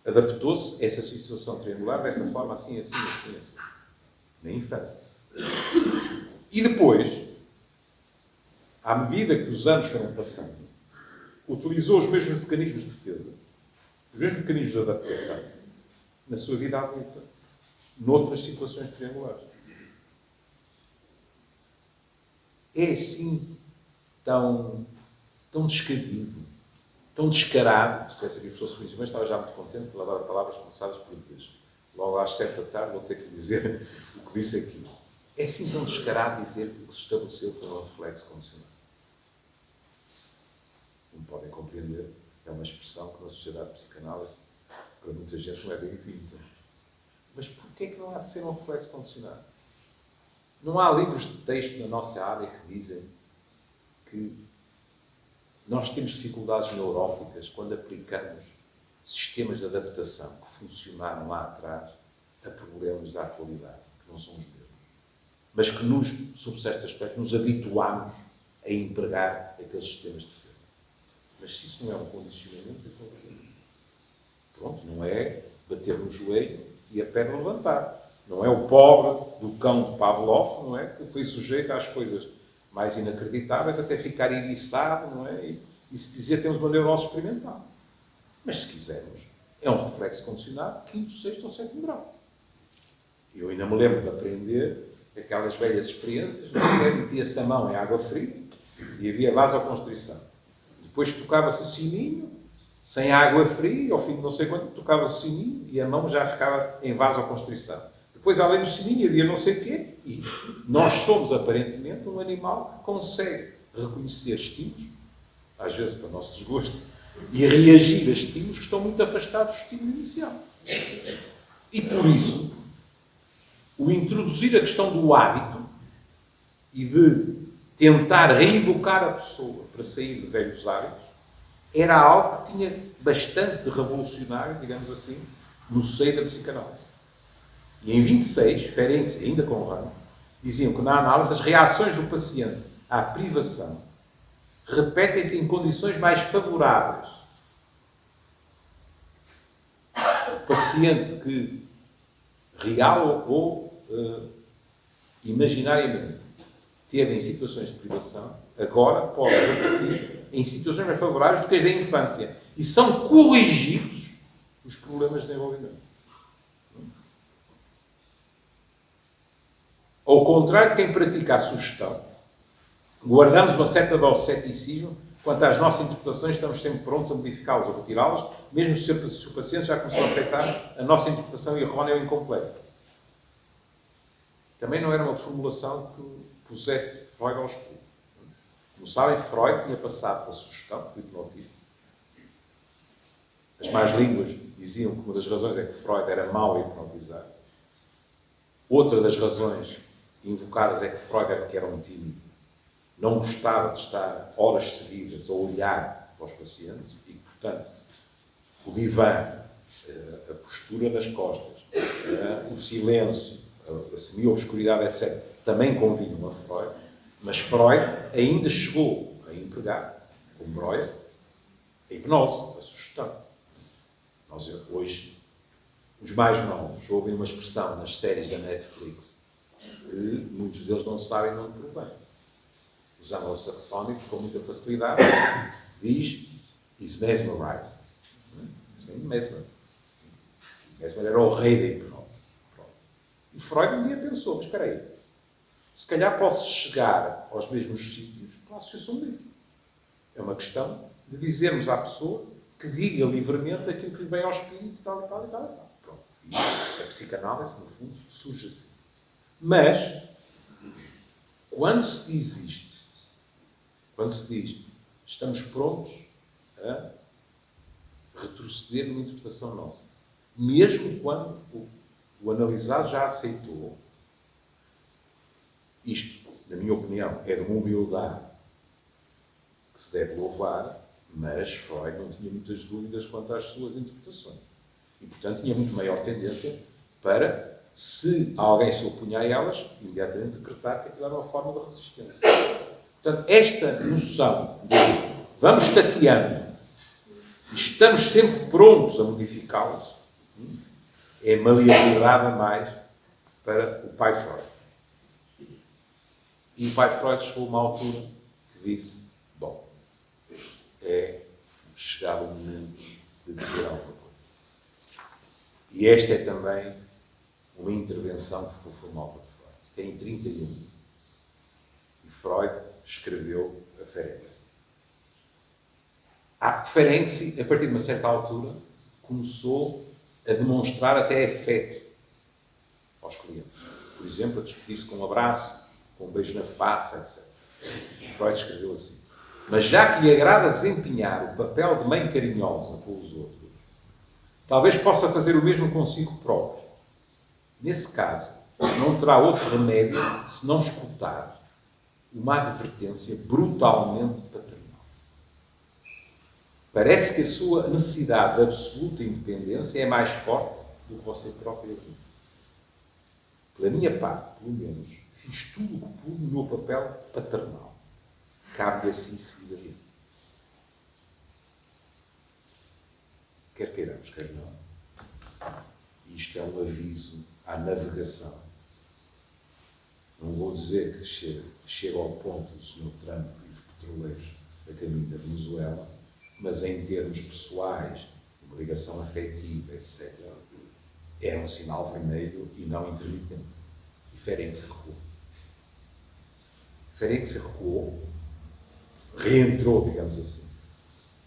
[SPEAKER 2] adaptou-se a essa situação triangular desta forma, assim, assim, assim, assim. Na infância. E depois, à medida que os anos foram passando, utilizou os mesmos mecanismos de defesa, os mesmos mecanismos de adaptação, na sua vida adulta, noutras situações triangulares. É assim tão descabido, tão descarado. Se tivesse aqui a pessoa sorriso, mas estava já muito contente, porque ele adora palavras começadas por Deus. Logo às 7 da tarde vou ter que dizer o que disse aqui. É assim tão descarado dizer que o que se estabeleceu foi um reflexo condicional. Como podem compreender, é uma expressão que na sociedade de psicanálise, para muita gente, não é bem-vinda. Mas porquê é que não há de ser um reflexo condicionado? Não há livros de texto na nossa área que dizem que nós temos dificuldades neuróticas quando aplicamos sistemas de adaptação que funcionaram lá atrás a problemas da atualidade. não são os mesmos, mas que nos, sob certo aspecto, nos habituámos a empregar aqueles sistemas de defesa. Mas se isso não é um condicionamento, então, pronto, não é bater no joelho e a perna levantar. Não é o pobre do cão de Pavlov, não é, que foi sujeito às coisas mais inacreditáveis até ficar iriçado, não é? E se dizer temos uma neurose experimental. Mas se quisermos, é um reflexo condicionado, 5º, 6º ou 7º grau. Eu ainda me lembro de aprender aquelas velhas experiências, metia-se a mão em água fria e havia vasoconstrição. Depois tocava-se o sininho, sem água fria, e ao fim de não sei quanto, tocava-se o sininho e a mão já ficava em vasoconstrição. Depois, além do sininho, havia não sei o quê, e nós somos, aparentemente, um animal que consegue reconhecer estímulos, às vezes para o nosso desgosto, e reagir a estímulos que estão muito afastados do estímulo inicial. E por isso, o introduzir a questão do hábito e de tentar reeducar a pessoa para sair de velhos hábitos era algo que tinha bastante revolucionário, digamos assim, no seio da psicanálise. E em 26, Ferenczi, ainda com o Ramo, diziam que na análise as reações do paciente à privação repetem-se em condições mais favoráveis. O paciente que, real ou imaginariamente, teve em situações de privação, agora pode repetir em situações mais favoráveis do que as da infância. E são corrigidos os problemas de desenvolvimento. Ao contrário de quem pratica a sugestão, guardamos uma certa dose de ceticismo quanto às nossas interpretações, estamos sempre prontos a modificá-las ou retirá-las, mesmo se o paciente já começou a aceitar a nossa interpretação errónea ou incompleta. Também não era uma formulação que pusesse Freud aos pulos. Como sabem, Freud tinha passado pela sugestão do hipnotismo. As más línguas diziam que uma das razões é que Freud era mau a hipnotizar. Outra das razões invocadas é que Freud era um tímido. Não gostava de estar horas seguidas a olhar para os pacientes e, portanto, o divã, a postura das costas, o silêncio, a semi-obscuridade, etc., também convinham a Freud, mas Freud ainda chegou a empregar, como Breuer, a hipnose, a sugestão. Nós hoje, os mais novos, ouvem uma expressão nas séries da Netflix que muitos deles não sabem de onde provém. O anglo-saxónico, com muita facilidade, diz is mesmerized. Isso vem de Mesmer. Mesmer era o rei da hipnose. E Freud um dia pensou, mas espera aí, se calhar pode-se chegar aos mesmos sítios pela associação livre. É uma questão de dizermos à pessoa que diga livremente aquilo que lhe vem ao espírito e tal, e tal, e tal, e tal. Pronto. E a psicanálise, no fundo, surge assim. Mas, quando se diz isto, quando se diz estamos prontos a retroceder numa interpretação nossa, mesmo quando o analisado já aceitou, isto, na minha opinião, é de uma humildade que se deve louvar, mas Freud não tinha muitas dúvidas quanto às suas interpretações. E, portanto, tinha muito maior tendência para, se alguém se opunha a elas, imediatamente decretar que aquilo era uma forma de resistência. Portanto, esta noção de vamos tateando e estamos sempre prontos a modificá-las é maleabilidade a mais para o pai Freud. E o pai Freud chegou a uma altura que disse, bom, é chegado o momento de dizer alguma coisa. E esta é também uma intervenção que ficou famosa de Freud. Tem 31. E Freud escreveu a Ferenczi. Ferenczi, a partir de uma certa altura, começou a demonstrar até afeto aos clientes. Por exemplo, a despedir-se com um abraço, com um beijo na face, etc. E Freud escreveu assim. Mas já que lhe agrada desempenhar o papel de mãe carinhosa com os outros, talvez possa fazer o mesmo consigo próprio. Nesse caso, não terá outro remédio se não escutar uma advertência brutalmente paternal. Parece que a sua necessidade de absoluta independência é mais forte do que você próprio. Pela minha parte, pelo menos, fiz tudo o que pude no meu papel paternal. Cabe-lhe assim seguir a vida. Quer queiramos, quer não. Isto é um aviso à navegação. Não vou dizer que chega ao ponto do Sr. Trump e os petroleiros a caminho da Venezuela, mas em termos pessoais, uma ligação afetiva, etc., era um sinal vermelho e não intermitente. E Ferenczi recuou. Ferenczi recuou, reentrou, digamos assim,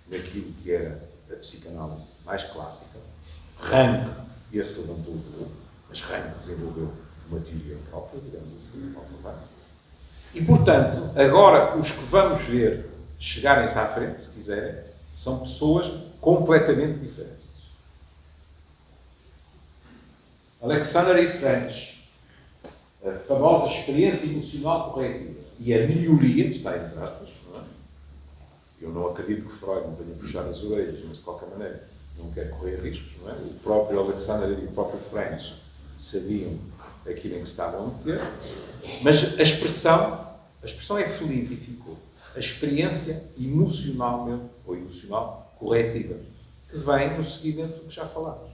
[SPEAKER 2] naquilo que era a psicanálise mais clássica. Rank, esse levantou o voo, mas Rank desenvolveu uma teoria própria, digamos assim, e, portanto, agora os que vamos ver chegarem-se à frente, se quiserem, são pessoas completamente diferentes. Alexander e French, a famosa experiência emocional corretiva e a melhoria, está entre aspas, não é? Eu não acredito que Freud me venha puxar as orelhas, mas de qualquer maneira não quer correr riscos, não é? O próprio Alexander e o próprio French sabiam aquilo em que se estavam a meter, mas a expressão é feliz e ficou. A experiência emocional corretiva, que vem no seguimento do que já falámos.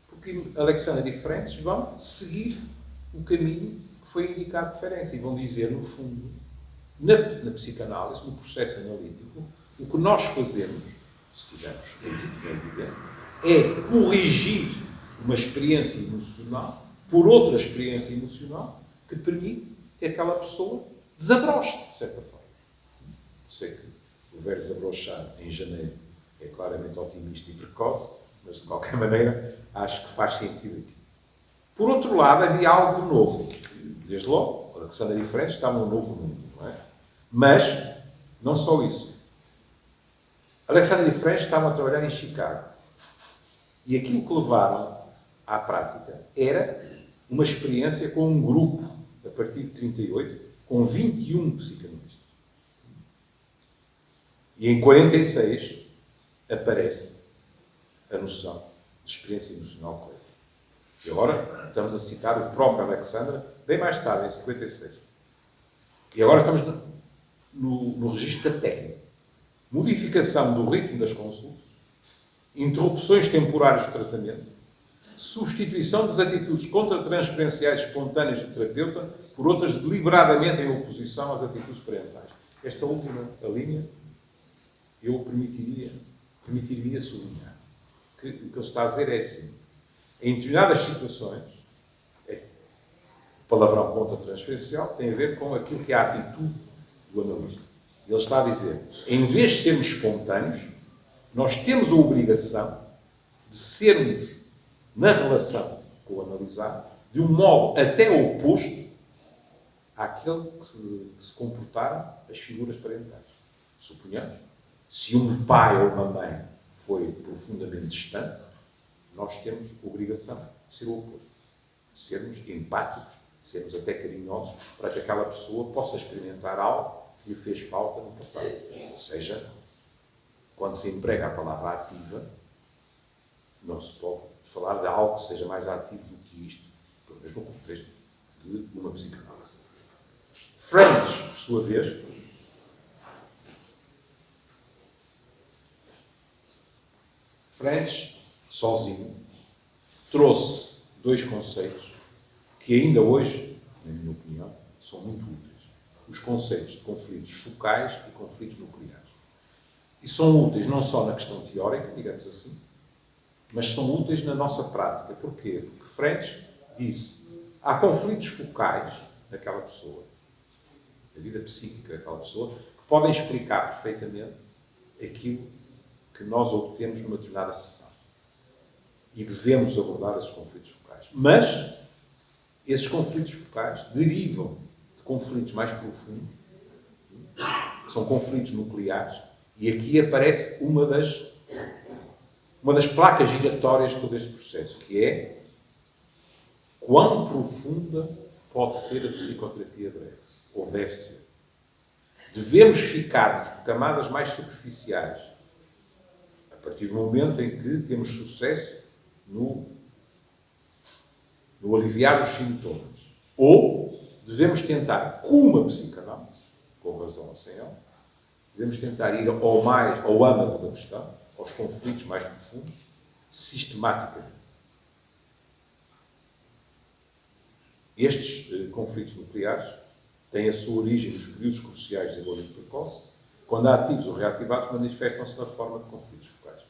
[SPEAKER 2] Porque Alexander e French vão seguir o caminho que foi indicado por Ferenczi e vão dizer, no fundo, na psicanálise, no processo analítico, o que nós fazemos, se tivermos ética na vida, é corrigir uma experiência emocional por outra experiência emocional que permite que aquela pessoa desabroche, de certa forma. Sei que o verbo desabrochar em janeiro é claramente otimista e precoce, mas de qualquer maneira acho que faz sentido aqui. Por outro lado, havia algo de novo. Desde logo, Alexander e French estavam num novo mundo, não é? Mas, não só isso. Alexander e French estavam a trabalhar em Chicago. E aquilo que levaram à prática era uma experiência com um grupo, a partir de 38, com 21 psicanalistas. E em 46 aparece a noção de experiência emocional correta. E agora estamos a citar o próprio Alexander, bem mais tarde, em 56. E agora estamos no registro da técnica. Modificação do ritmo das consultas, interrupções temporárias de tratamento, substituição das atitudes contratransferenciais espontâneas do terapeuta por outras deliberadamente em oposição às atitudes parentais. Esta última linha eu permitiria sublinhar. Que o que ele está a dizer é assim: em determinadas situações, o palavrão contratransferencial tem a ver com aquilo que é a atitude do analista. Ele está a dizer, em vez de sermos espontâneos, nós temos a obrigação de sermos, na relação com o analisado, de um modo até oposto àquele que se comportaram as figuras parentais. Suponhamos, se um pai ou uma mãe foi profundamente distante, nós temos a obrigação de ser o oposto. De sermos empáticos, de sermos até carinhosos, para que aquela pessoa possa experimentar algo que lhe fez falta no passado. Ou seja, quando se emprega a palavra ativa, não se pode falar de algo que seja mais ativo do que isto, pelo menos no contexto de uma psicanálise. French, por sua vez, sozinho, trouxe dois conceitos que ainda hoje, na minha opinião, são muito úteis. Os conceitos de conflitos focais e conflitos nucleares. E são úteis não só na questão teórica, digamos assim, mas são úteis na nossa prática. Porquê? Porque French disse, há conflitos focais daquela pessoa, da vida psíquica daquela pessoa, que podem explicar perfeitamente aquilo que nós obtemos numa determinada sessão. E devemos abordar esses conflitos focais. Mas esses conflitos focais derivam de conflitos mais profundos, que são conflitos nucleares, e aqui aparece uma das placas giratórias de todo este processo, que é quão profunda pode ser a psicoterapia breve, ou deve ser. Devemos ficarmos por camadas mais superficiais, a partir do momento em que temos sucesso no aliviar os sintomas. Ou devemos tentar, com uma psicanálise, com razão ou sem ela, devemos tentar ir ao âmago da questão, aos conflitos mais profundos, sistematicamente. Estes conflitos nucleares têm a sua origem nos períodos cruciais de desenvolvimento precoce, quando ativos ou reativados manifestam-se na forma de conflitos focais.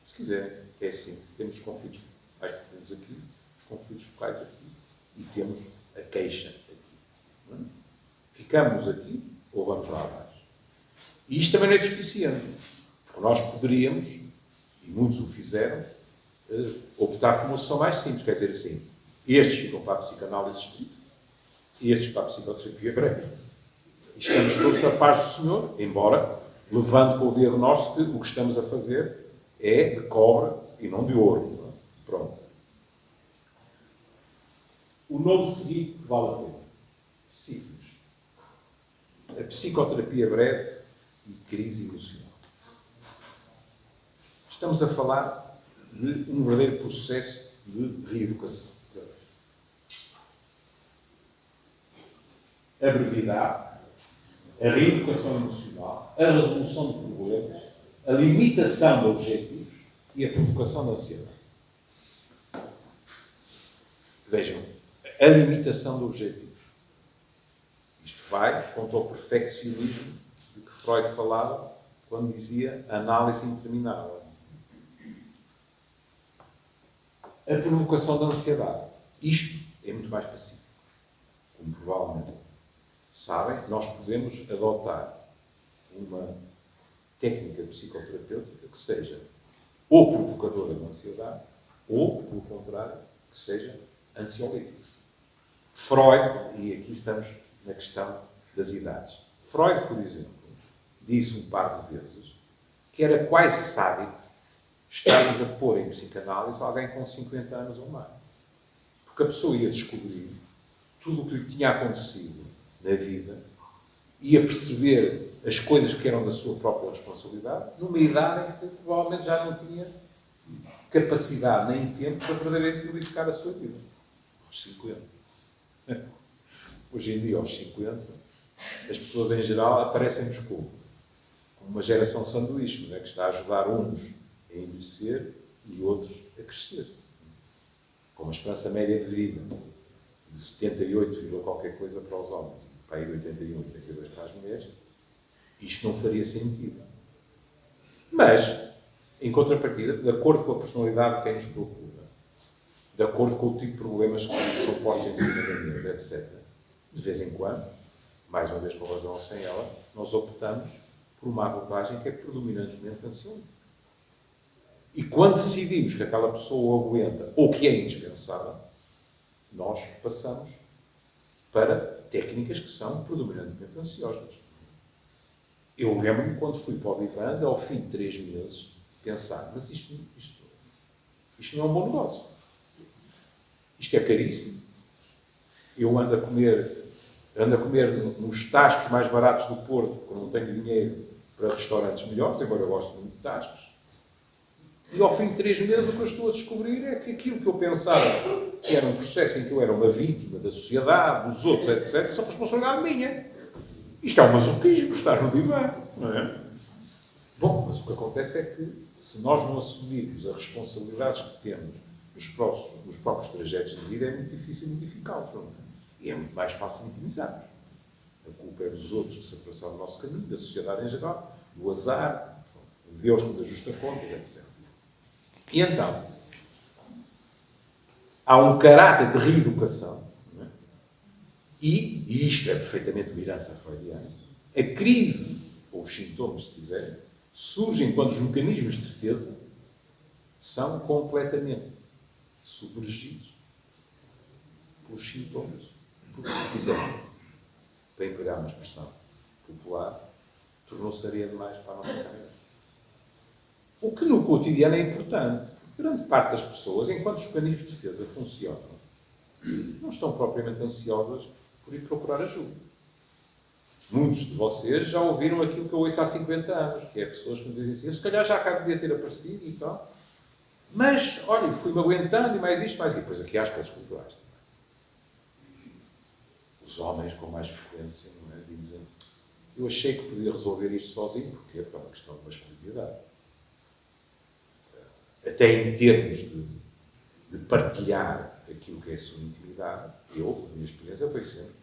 [SPEAKER 2] Se quiserem, é assim. Temos conflitos mais profundos aqui, os conflitos focais aqui, e temos a queixa aqui. Não é? Ficamos aqui ou vamos lá abaixo? E isto também não é despiciante, porque nós poderíamos, e muitos o fizeram, optar por uma solução mais simples, quer dizer assim, estes ficam para a psicanálise estrita, estes para a psicoterapia breve. E estamos todos na paz do Senhor, embora levando com o diagnóstico que o que estamos a fazer é de cobre e não de ouro. Não é? Pronto. O nome seguinte vale a pena. Sífilis. A psicoterapia breve e crise emocional. Estamos a falar de um verdadeiro processo de reeducação. A brevidade, a reeducação emocional, a resolução de problemas, a limitação de objetivos e a provocação da ansiedade. Vejam, a limitação de objetivos. Isto vai contra o perfeccionismo de que Freud falava quando dizia análise interminável. A provocação da ansiedade. Isto é muito mais pacífico. Como provavelmente sabem, nós podemos adotar uma técnica psicoterapêutica que seja ou provocadora de ansiedade ou, pelo contrário, que seja ansiolítica. Freud, e aqui estamos na questão das idades. Freud, por exemplo, disse um par de vezes que era quase sádico estarmos a pôr em psicanálise alguém com 50 anos ou mais. Porque a pessoa ia descobrir tudo o que lhe tinha acontecido na vida, ia perceber as coisas que eram da sua própria responsabilidade, numa idade em que provavelmente já não tinha capacidade nem tempo para verdadeiramente modificar a sua vida. Aos 50. Hoje em dia, aos 50, as pessoas em geral aparecem-nos como uma geração sanduíche, não é? Que está a ajudar uns a envelhecer e outros a crescer. Com uma esperança média de vida de 78, qualquer coisa para os homens, para aí de 81, 82 para as mulheres, isto não faria sentido. Mas, em contrapartida, de acordo com a personalidade de quem nos procura, de acordo com o tipo de problemas que são postos em cima da mesa, etc., de vez em quando, mais uma vez com razão ou sem ela, nós optamos por uma abordagem que é predominantemente ansiolítica. E quando decidimos que aquela pessoa aguenta ou que é indispensável, nós passamos para técnicas que são predominantemente ansiosas. Eu lembro-me quando fui para o Divã, ao fim de 3 meses, pensar, mas isto não é um bom negócio. Isto é caríssimo. Eu ando a comer nos tascos mais baratos do Porto, porque não tenho dinheiro para restaurantes melhores, embora eu goste muito de tascos. E ao fim de 3 meses o que eu estou a descobrir é que aquilo que eu pensava que era um processo em que eu era uma vítima da sociedade, dos outros, etc., são responsabilidade minha. Isto é um masoquismo, estar no divã, não é? Bom, mas o que acontece é que se nós não assumirmos as responsabilidades que temos nos próprios trajetos de vida, é muito difícil modificá-los, não é? E é muito mais fácil vitimizarmos. A culpa é dos outros que se atravessaram o nosso caminho, da sociedade em geral, do azar, de Deus quando ajusta contas, etc. E então, há um caráter de reeducação, não é? E isto é perfeitamente uma herança freudiana, a crise, ou os sintomas, se quiserem, surgem quando os mecanismos de defesa são completamente submergidos pelos sintomas. Porque, se quiserem, para empregar uma expressão popular, tornou-se areia demais para a nossa carreira. O que no cotidiano é importante, porque grande parte das pessoas, enquanto os mecanismos de defesa funcionam, não estão propriamente ansiosas por ir procurar ajuda. Muitos de vocês já ouviram aquilo que eu ouço há 50 anos, que é pessoas que me dizem assim, eu se calhar já cá devia ter aparecido e tal, mas, olha, fui-me aguentando e mais isto, mais aquilo. Depois aqui há aspectos culturais. os homens com mais frequência, não é? Dizem, eu achei que podia resolver isto sozinho, porque é uma questão de masculinidade. Até em termos de partilhar aquilo que é a sua intimidade, a minha experiência foi sempre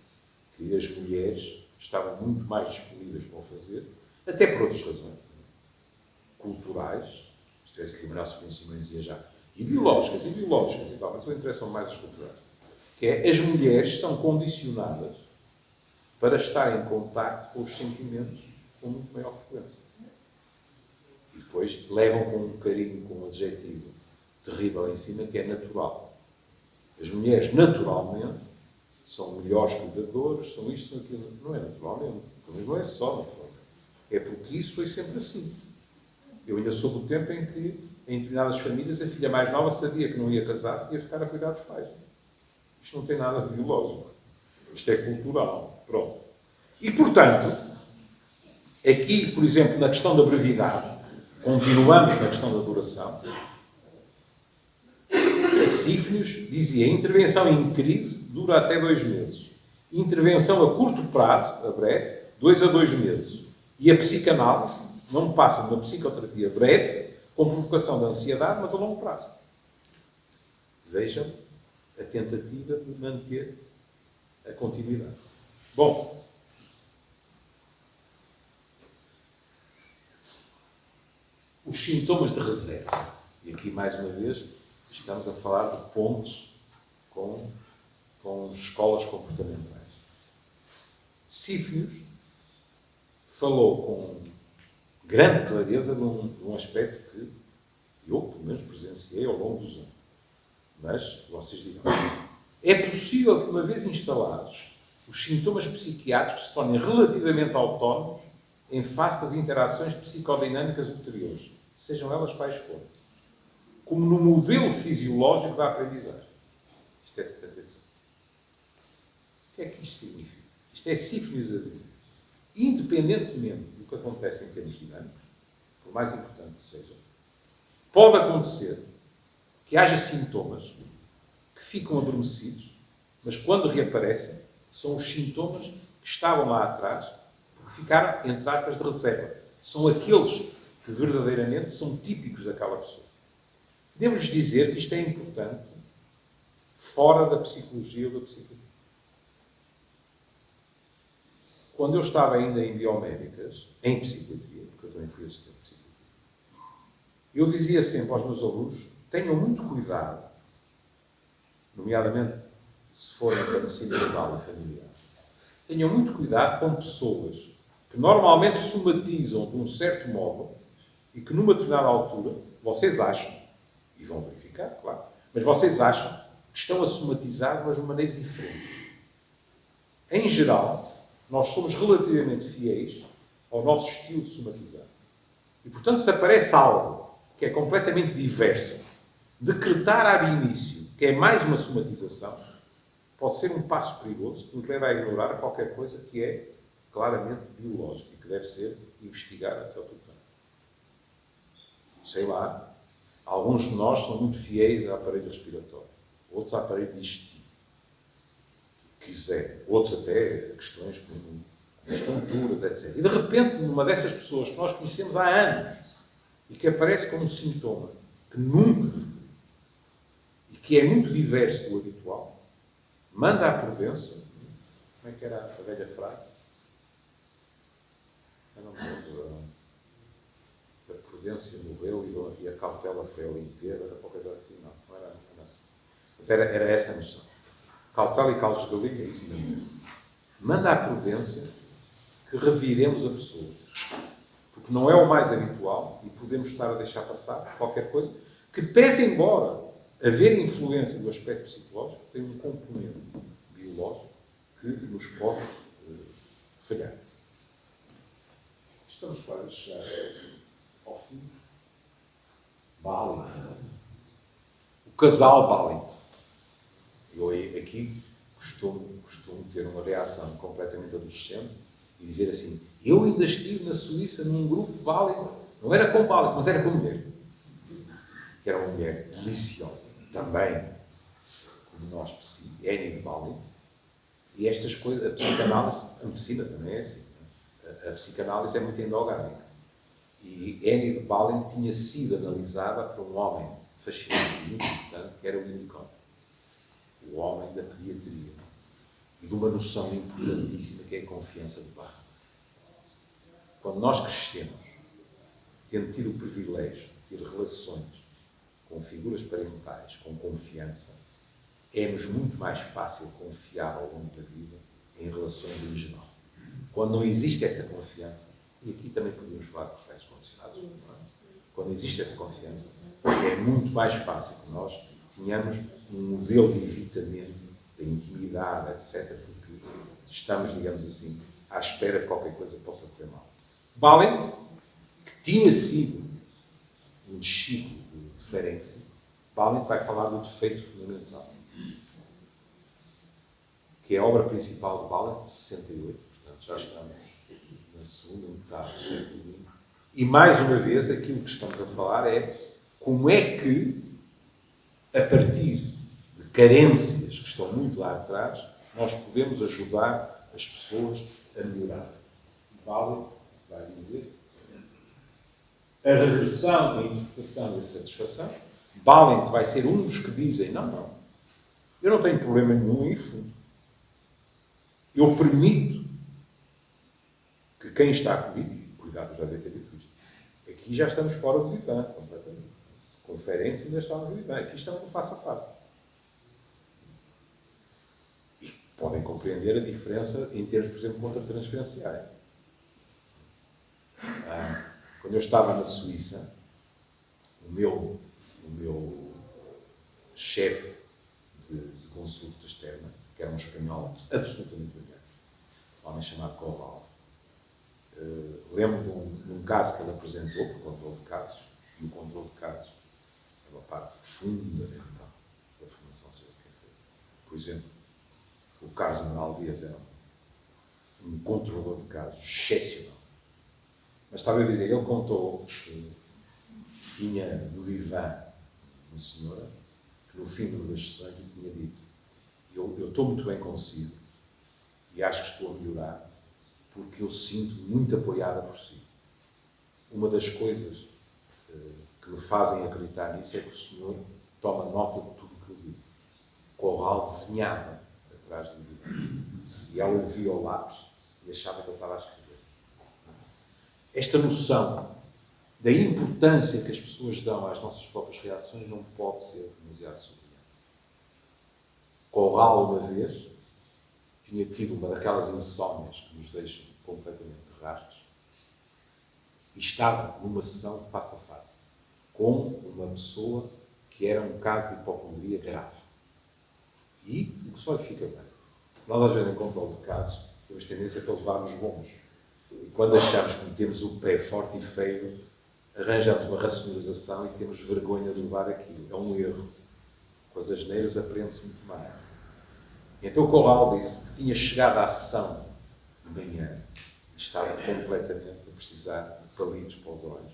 [SPEAKER 2] que as mulheres estavam muito mais disponíveis para o fazer, até por outras razões, culturais, se tivesse que lembrar-se conhecimentos e já, e biológicas e tal, mas me interessam mais as culturais, que é, as mulheres são condicionadas para estar em contacto com os sentimentos com muito maior frequência. E depois levam com um carinho, com um adjetivo terrível em cima, que é natural. As mulheres, naturalmente, são melhores cuidadoras, são isto, são aquilo. Não é naturalmente. Mas não é só naturalmente. É porque isso foi sempre assim. Eu ainda sou do tempo em que, em determinadas famílias, a filha mais nova sabia que não ia casar e ia ficar a cuidar dos pais. Isto não tem nada de biológico. Isto é cultural. Pronto. E, portanto, aqui, por exemplo, na questão da brevidade, continuamos na questão da duração, a Sífnios dizia, intervenção em crise dura até 2 meses. Intervenção a curto prazo, a breve, 2 a 2 meses. E a psicanálise não passa de uma psicoterapia breve, com provocação da ansiedade, mas a longo prazo. Vejam a tentativa de manter a continuidade. Bom, os sintomas de reserva. E aqui, mais uma vez, estamos a falar de pontos com escolas comportamentais. Sífnios falou com grande clareza de um aspecto que eu, pelo menos, presenciei ao longo dos anos. Mas, vocês dirão, é possível que, uma vez instalados, os sintomas psiquiátricos se tornem relativamente autónomos em face das interações psicodinâmicas ulteriores, sejam elas quais forem, como no modelo fisiológico da aprendizagem. Isto é 75. O que é que isto significa? Isto é Sífnios a dizer. Independentemente do que acontece em termos dinâmicos, por mais importante que seja, pode acontecer que haja sintomas que ficam adormecidos, mas quando reaparecem, são os sintomas que estavam lá atrás, que ficaram, entre aspas, de reserva. São aqueles que verdadeiramente são típicos daquela pessoa. Devo-lhes dizer que isto é importante fora da psicologia ou da psiquiatria. Quando eu estava ainda em biomédicas, em psiquiatria, porque eu também fui assistente de psiquiatria, eu dizia sempre aos meus alunos, tenham muito cuidado, nomeadamente se forem para a medicina geral e familiar, tenham muito cuidado com pessoas que normalmente somatizam de um certo modo e que numa determinada altura vocês acham, e vão verificar, claro, mas vocês acham que estão a somatizar, mas de uma maneira diferente. Em geral, nós somos relativamente fiéis ao nosso estilo de somatizar. E, portanto, se aparece algo que é completamente diverso, decretar ab início que é mais uma somatização, pode ser um passo perigoso que nos leva a ignorar qualquer coisa que é claramente biológica e que deve ser investigada até ao total. Sei lá, alguns de nós são muito fiéis ao aparelho respiratório, outros ao aparelho digestivo, quiser, outros até a questões como as tonturas, etc. E de repente, numa dessas pessoas que nós conhecemos há anos e que aparece como um sintoma que nunca referiu e que é muito diverso do habitual, manda à prudência. Como é que era a velha frase? Eu não me lembro. A prudência morreu e a cautela foi ela inteira, era qualquer coisa assim. Não era assim. Mas era essa a noção. Cautela e caos de galinha, é isso mesmo. Manda à prudência que reviremos a pessoa. Porque não é o mais habitual e podemos estar a deixar passar qualquer coisa que, pese embora haver influência do aspecto psicológico, tem um componente biológico que nos pode falhar. Estamos quase a chegar ao fim. Balint. O casal Balint. Eu aqui costumo ter uma reação completamente adolescente e dizer assim, eu ainda estive na Suíça num grupo Balint, não era com Balint, mas era com mulher. Que era uma mulher deliciosa, também, como nós, Annie de Balint, E estas coisas, a psicanálise, a medicina também é assim. A psicanálise é muito endogâmica. E Henry de Balen tinha sido analisada por um homem fascinante e muito importante, que era o Winnicott, o homem da pediatria, e de uma noção importantíssima que é a confiança de base. Quando nós crescemos, tendo tido o privilégio de ter relações com figuras parentais, com confiança, é-nos muito mais fácil confiar ao longo da vida em relações em geral. Quando não existe essa confiança, e aqui também podemos falar de processos condicionados, não é? Quando existe essa confiança, é muito mais fácil que nós tenhamos um modelo de evitamento da intimidade, etc., porque estamos, digamos assim, à espera que qualquer coisa possa correr mal. Valent, que tinha sido um discípulo de Ferenczi, Valent vai falar do defeito fundamental, que é a obra principal de Valent, de 68, portanto já estamos na segunda metade do século XX. E, mais uma vez, aquilo que estamos a falar é como é que, a partir de carências que estão muito lá atrás, nós podemos ajudar as pessoas a melhorar. Valent vai dizer a regressão da interpretação e a satisfação. Valent vai ser um dos que dizem, não, eu não tenho problema nenhum em ir fundo. Eu permito que quem está comigo, e cuidado, já deve ter dito isto, aqui já estamos fora do divã, completamente. Conferência ainda estamos no divã, aqui estamos no face a face. E podem compreender a diferença em termos, por exemplo, contra-transferenciais. Quando eu estava na Suíça, o meu chefe de consulta externa, que era um espanhol absolutamente brilhante, um homem chamado Corral, lembro de um caso que ele apresentou por controle de casos, e o controle de casos é uma parte fundamental da formação social de quem foi. Por exemplo, o Carlos Amaral Dias era um controlador de casos excepcional. Mas estava a dizer, ele contou que tinha no divã uma senhora que no fim de uma das sessões lhe tinha dito: eu estou muito bem consigo e acho que estou a melhorar porque eu sinto muito apoiada por si. Uma das coisas que me fazem acreditar nisso é que o senhor toma nota de tudo o que eu digo. Corral desenhava atrás do divã e ela via o lápis e achava que eu estava a escrever. Esta noção da importância que as pessoas dão às nossas próprias reações não pode ser demasiado sublinhada. Corral, uma vez, tinha tido uma daquelas insónias que nos deixam completamente de rastros e estava numa sessão face a face com uma pessoa que era um caso de hipocondria grave. E o que só lhe fica bem. Nós, às vezes, em controle de casos, temos tendência para levarmos bombos. E quando achamos que metemos o pé forte e feio, arranjamos uma racionalização e temos vergonha de levar aquilo. É um erro. Com as asneiras aprende-se muito mais. Então o Corral disse que tinha chegado à sessão de manhã e estava completamente a precisar de palitos para os olhos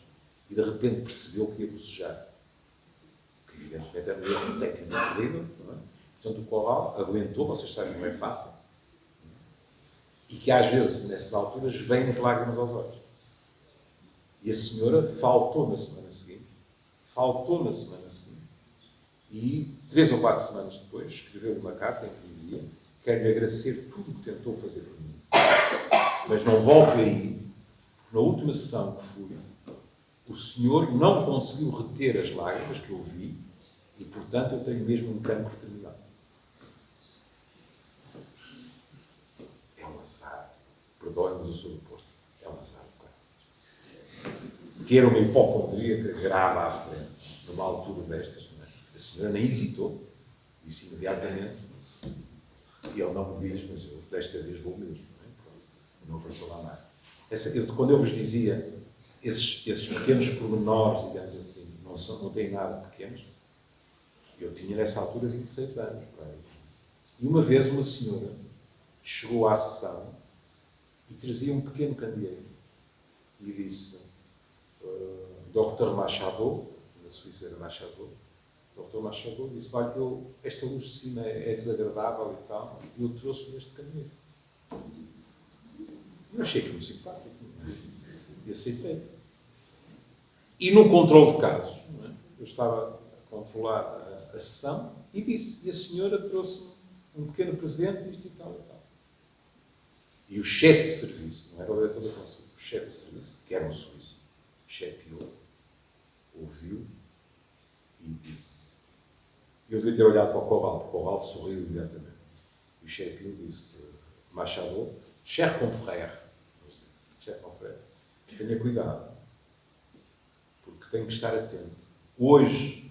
[SPEAKER 2] e de repente percebeu que ia bocejar. Que evidentemente era um erro técnico terrível, não é? Portanto o Corral aguentou, vocês sabem que não é fácil, e que às vezes nessas alturas vêm-nos lágrimas aos olhos. E a senhora faltou na semana seguinte, e 3 ou 4 semanas depois escreveu-lhe uma carta em que dizia: quero-lhe agradecer tudo o que tentou fazer por mim, mas não volto aí, porque na última sessão que fui, o senhor não conseguiu reter as lágrimas que eu vi e, portanto, eu tenho mesmo um cancro terminal. É um azar. Perdoe-nos o seu posto. É um azar do caraças. Ter uma hipocondríaca grave à frente, numa altura destas, não é? A senhora nem hesitou. Disse imediatamente. E ele não me diz, mas eu desta vez vou mesmo. Não apareceu lá mais. Quando eu vos dizia esses pequenos pormenores, digamos assim, não têm nada pequenos, eu tinha nessa altura 26 anos. E uma vez uma senhora chegou à sessão e trazia um pequeno candeeiro e disse: Dr. Machado, na Suíça era Machado, O Dr. Machado disse, olha, esta luz de cima é desagradável e tal, e eu trouxe este caminho. Eu achei aquilo simpático, e aceitei. E no controle de casos, eu estava a controlar a sessão e disse, e a senhora trouxe-me um pequeno presente, isto e tal e tal. E o chefe de serviço, não era o diretor da consulta, o chefe de serviço, que era um suíço, chefiou, ouviu e disse. Eu devia ter olhado para o Corral, porque o Corral sorriu imediatamente. E o chefiou disse, Machado, cher confrère, tenha cuidado, porque tenho que estar atento. Hoje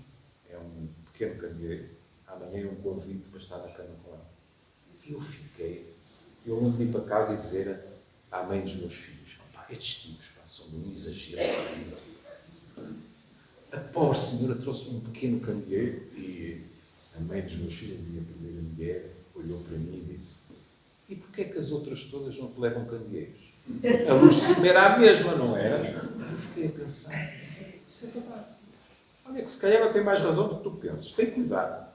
[SPEAKER 2] é um pequeno candeeiro, amanhã é um convite para estar na cama com ela. E eu lembro de ir para casa e dizer à mãe dos meus filhos, estes tipos são de um exagero. A pobre senhora trouxe um pequeno candeeiro e a mãe dos meus filhos, a minha primeira mulher, olhou para mim e disse, e porquê é que as outras todas não te levam candeeiros? A luz de cima era a mesma, não era? Eu fiquei a pensar, isso é verdade. Olha que se calhar ela tem mais razão do que tu pensas, tem cuidado.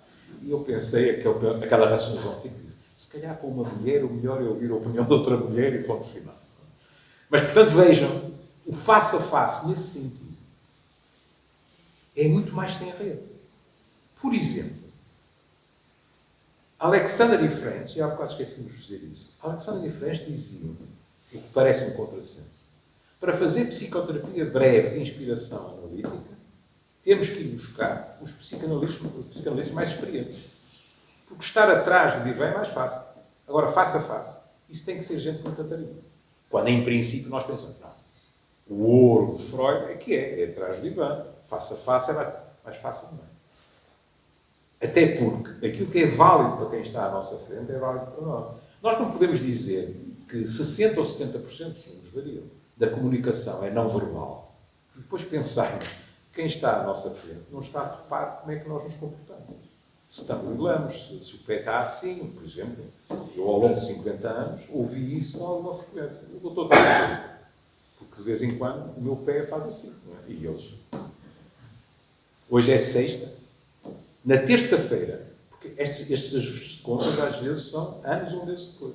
[SPEAKER 2] E eu pensei, aquela racionalização que disse, se calhar para uma mulher o melhor é ouvir a opinião de outra mulher e ponto final. Mas, portanto, vejam, o face a face, nesse sentido, é muito mais sem rede. Por exemplo, Alexander e French, e há bocado esqueci-me de dizer isso, Alexander e French diziam, o que parece um contrassenso, para fazer psicoterapia breve de inspiração analítica, temos que ir buscar os psicanalistas mais experientes. Porque estar atrás do divã é mais fácil. Agora, face a face, isso tem que ser gente com tatarina. Quando, em princípio, nós pensamos, não, o ouro de Freud é que é atrás do divã. Face a face é mais fácil, não é? Até porque aquilo que é válido para quem está à nossa frente é válido para nós. Nós não podemos dizer que 60% ou 70%, nos variam, da comunicação é não verbal. E depois pensarmos quem está à nossa frente não está a topar como é que nós nos comportamos. Se estamos, se o pé está assim, por exemplo, eu ao longo de 50 anos ouvi isso com alguma frequência. O doutor está a dizer, porque de vez em quando o meu pé faz assim. Não é? E eles. Hoje é sexta. Na terça-feira, porque estes ajustes de contas às vezes são anos um desses depois.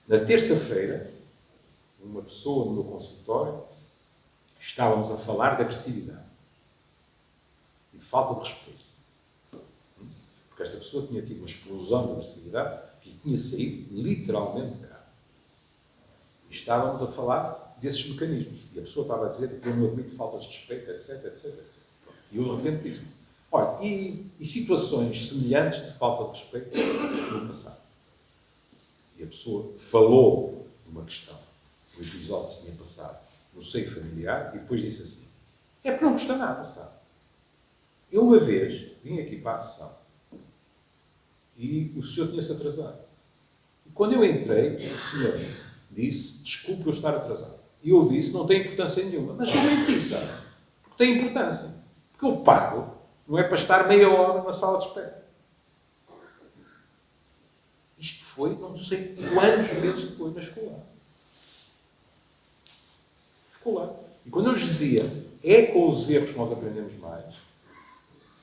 [SPEAKER 2] Na terça-feira, uma pessoa no meu consultório, estávamos a falar de agressividade e de falta de respeito. Porque esta pessoa tinha tido uma explosão de agressividade que tinha saído literalmente de cá. E estávamos a falar desses mecanismos. E a pessoa estava a dizer que eu não admito faltas de respeito, etc, etc, etc. E eu de repente disse-me, olha, e situações semelhantes de falta de respeito no passado? E a pessoa falou de uma questão, um episódio que se tinha passado no seio familiar, e depois disse assim, é porque não custa nada, sabe? Eu uma vez vim aqui para a sessão e o senhor tinha-se atrasado. E quando eu entrei, o senhor disse, desculpe eu estar atrasado. E eu disse, não tem importância nenhuma. Mas eu menti, sabe? Porque tem importância. Porque eu pago, não é para estar meia hora na sala de espera. Isto foi, não sei quantos meses depois, mas ficou lá. Ficou lá. E quando eu lhes dizia, é com os erros que nós aprendemos mais,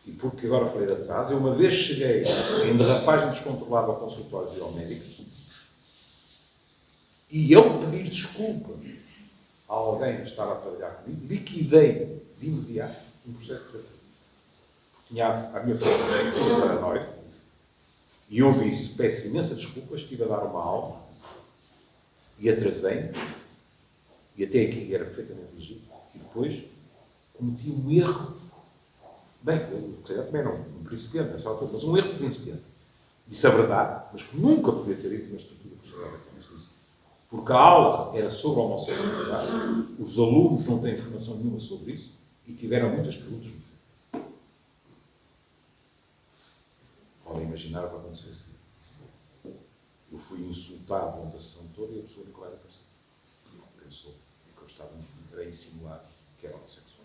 [SPEAKER 2] e porque agora falei de atraso, eu uma vez cheguei em derrapagem descontrolada ao consultório biomédico e eu pedir desculpa a alguém que estava a trabalhar comigo, liquidei de imediato um processo de terapia. Tinha à minha frente um jeito paranoico e eu disse, peço imensa desculpa, estive a dar uma aula e atrasei e até aqui era perfeitamente legítimo e depois cometi um erro. Bem, eu também não, um principiante, nessa altura, mas um erro de principiante. Disse a verdade, mas que nunca podia ter dito uma estrutura profissional daquelas. Disse, porque a aula era sobre a homossexualidade, os alunos não têm informação nenhuma sobre isso e tiveram muitas perguntas no fim. Podem imaginar o que aconteceu assim. Eu fui insultado durante a sessão toda e a pessoa nunca vai aparecer. Pensou que eu estava a insinuar que era homossexual.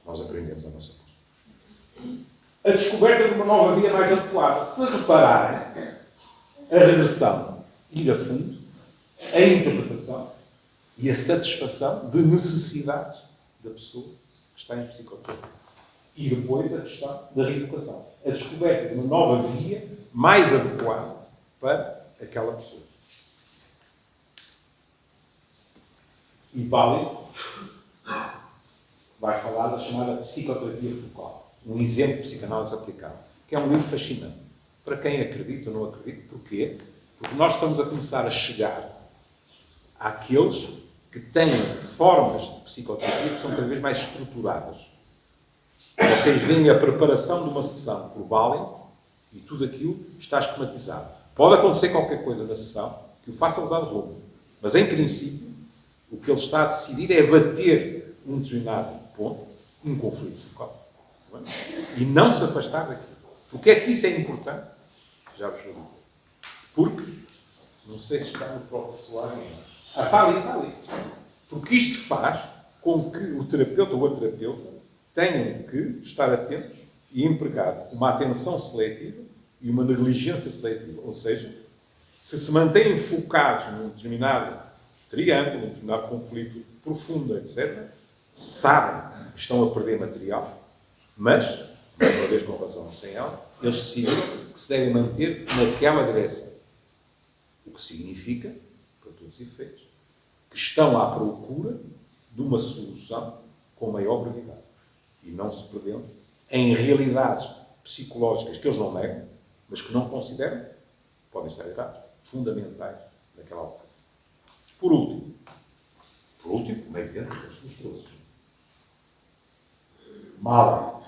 [SPEAKER 2] Nós aprendemos a nossa coisa. A descoberta de uma nova via mais adequada. Se repararem, a regressão, ir a fundo, a interpretação e a satisfação de necessidades da pessoa que está em psicoterapia. E depois a questão da reeducação. A descoberta de uma nova via mais adequada para aquela pessoa. E Bali vai falar da chamada psicoterapia focal. Um exemplo de psicanálise aplicada. Que é um livro fascinante. Para quem acredita ou não acredita. Porquê? Porque nós estamos a começar a chegar àqueles que têm formas de psicoterapia que são cada vez mais estruturadas. Vocês veem a preparação de uma sessão por Balint e tudo aquilo está esquematizado. Pode acontecer qualquer coisa na sessão que o faça mudar de rumo. Mas, em princípio, o que ele está a decidir é bater um determinado ponto, um conflito focal. E não se afastar daquilo. Porquê é que isso é importante? Já vos vou dizer. Porque, não sei se está no próprio celular. Está ali. Porque isto faz com que o terapeuta ou a terapeuta tenham que estar atentos e empregar uma atenção seletiva e uma negligência seletiva. Ou seja, se mantêm focados num determinado triângulo, num determinado conflito profundo, etc., sabem que estão a perder material, mas, uma vez com razão sem ela, eles decidiram que se devem manter naquela direção. O que significa, para todos os efeitos, que estão à procura de uma solução com maior brevidade. E não se perdendo em realidades psicológicas que eles não negam, mas que não consideram, podem estar errados, fundamentais naquela altura. Por último, como é evidente, as suas trouxe. Mala.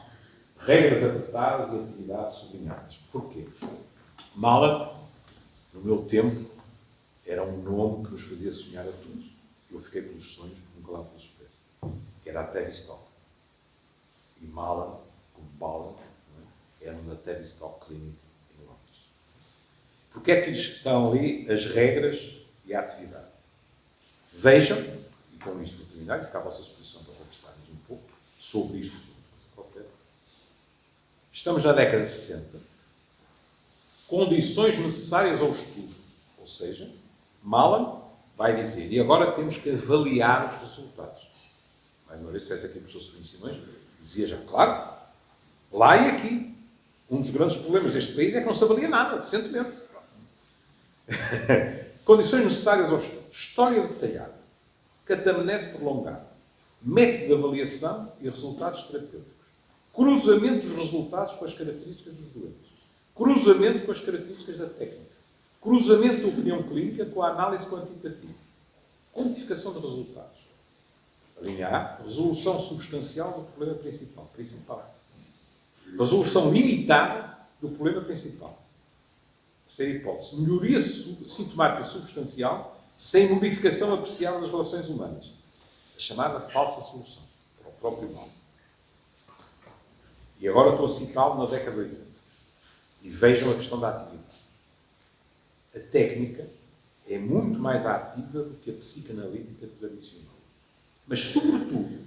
[SPEAKER 2] Regras apertadas e atividades sublinhadas. Porquê? Mala, no meu tempo, era um nome que nos fazia sonhar a todos. Eu fiquei pelos sonhos, nunca lá pelos pés. Que era a Tavistock. E Mala, como Bala, era uma Tavistock Clinic em Londres. Porquê é que estão ali as regras e a atividade? Vejam, e com isto vou terminar, e fica à vossa disposição para conversarmos um pouco sobre isto, sobre qualquer. Estamos na década de 60. Condições necessárias ao estudo. Ou seja, Malan vai dizer, e agora temos que avaliar os resultados. Mais uma vez, se tivesse aqui o professor Sobrinho Simões, dizia já, claro, lá e aqui. Um dos grandes problemas deste país é que não se avalia nada, decentemente. Condições necessárias ao estudo. História detalhada. Catamnese prolongada. Método de avaliação e resultados terapêuticos. Cruzamento dos resultados com as características dos doentes. Cruzamento com as características da técnica. Cruzamento da opinião clínica com a análise quantitativa. Quantificação de resultados. A linha A, resolução substancial do problema principal. Resolução limitada do problema principal. Terceira hipótese, melhoria sintomática substancial sem modificação apreciável das relações humanas. A chamada falsa solução, para o próprio mal. E agora estou a citá-lo na década de 80. E vejam a questão da atividade. A técnica é muito mais ativa do que a psicanalítica tradicional. Mas, sobretudo,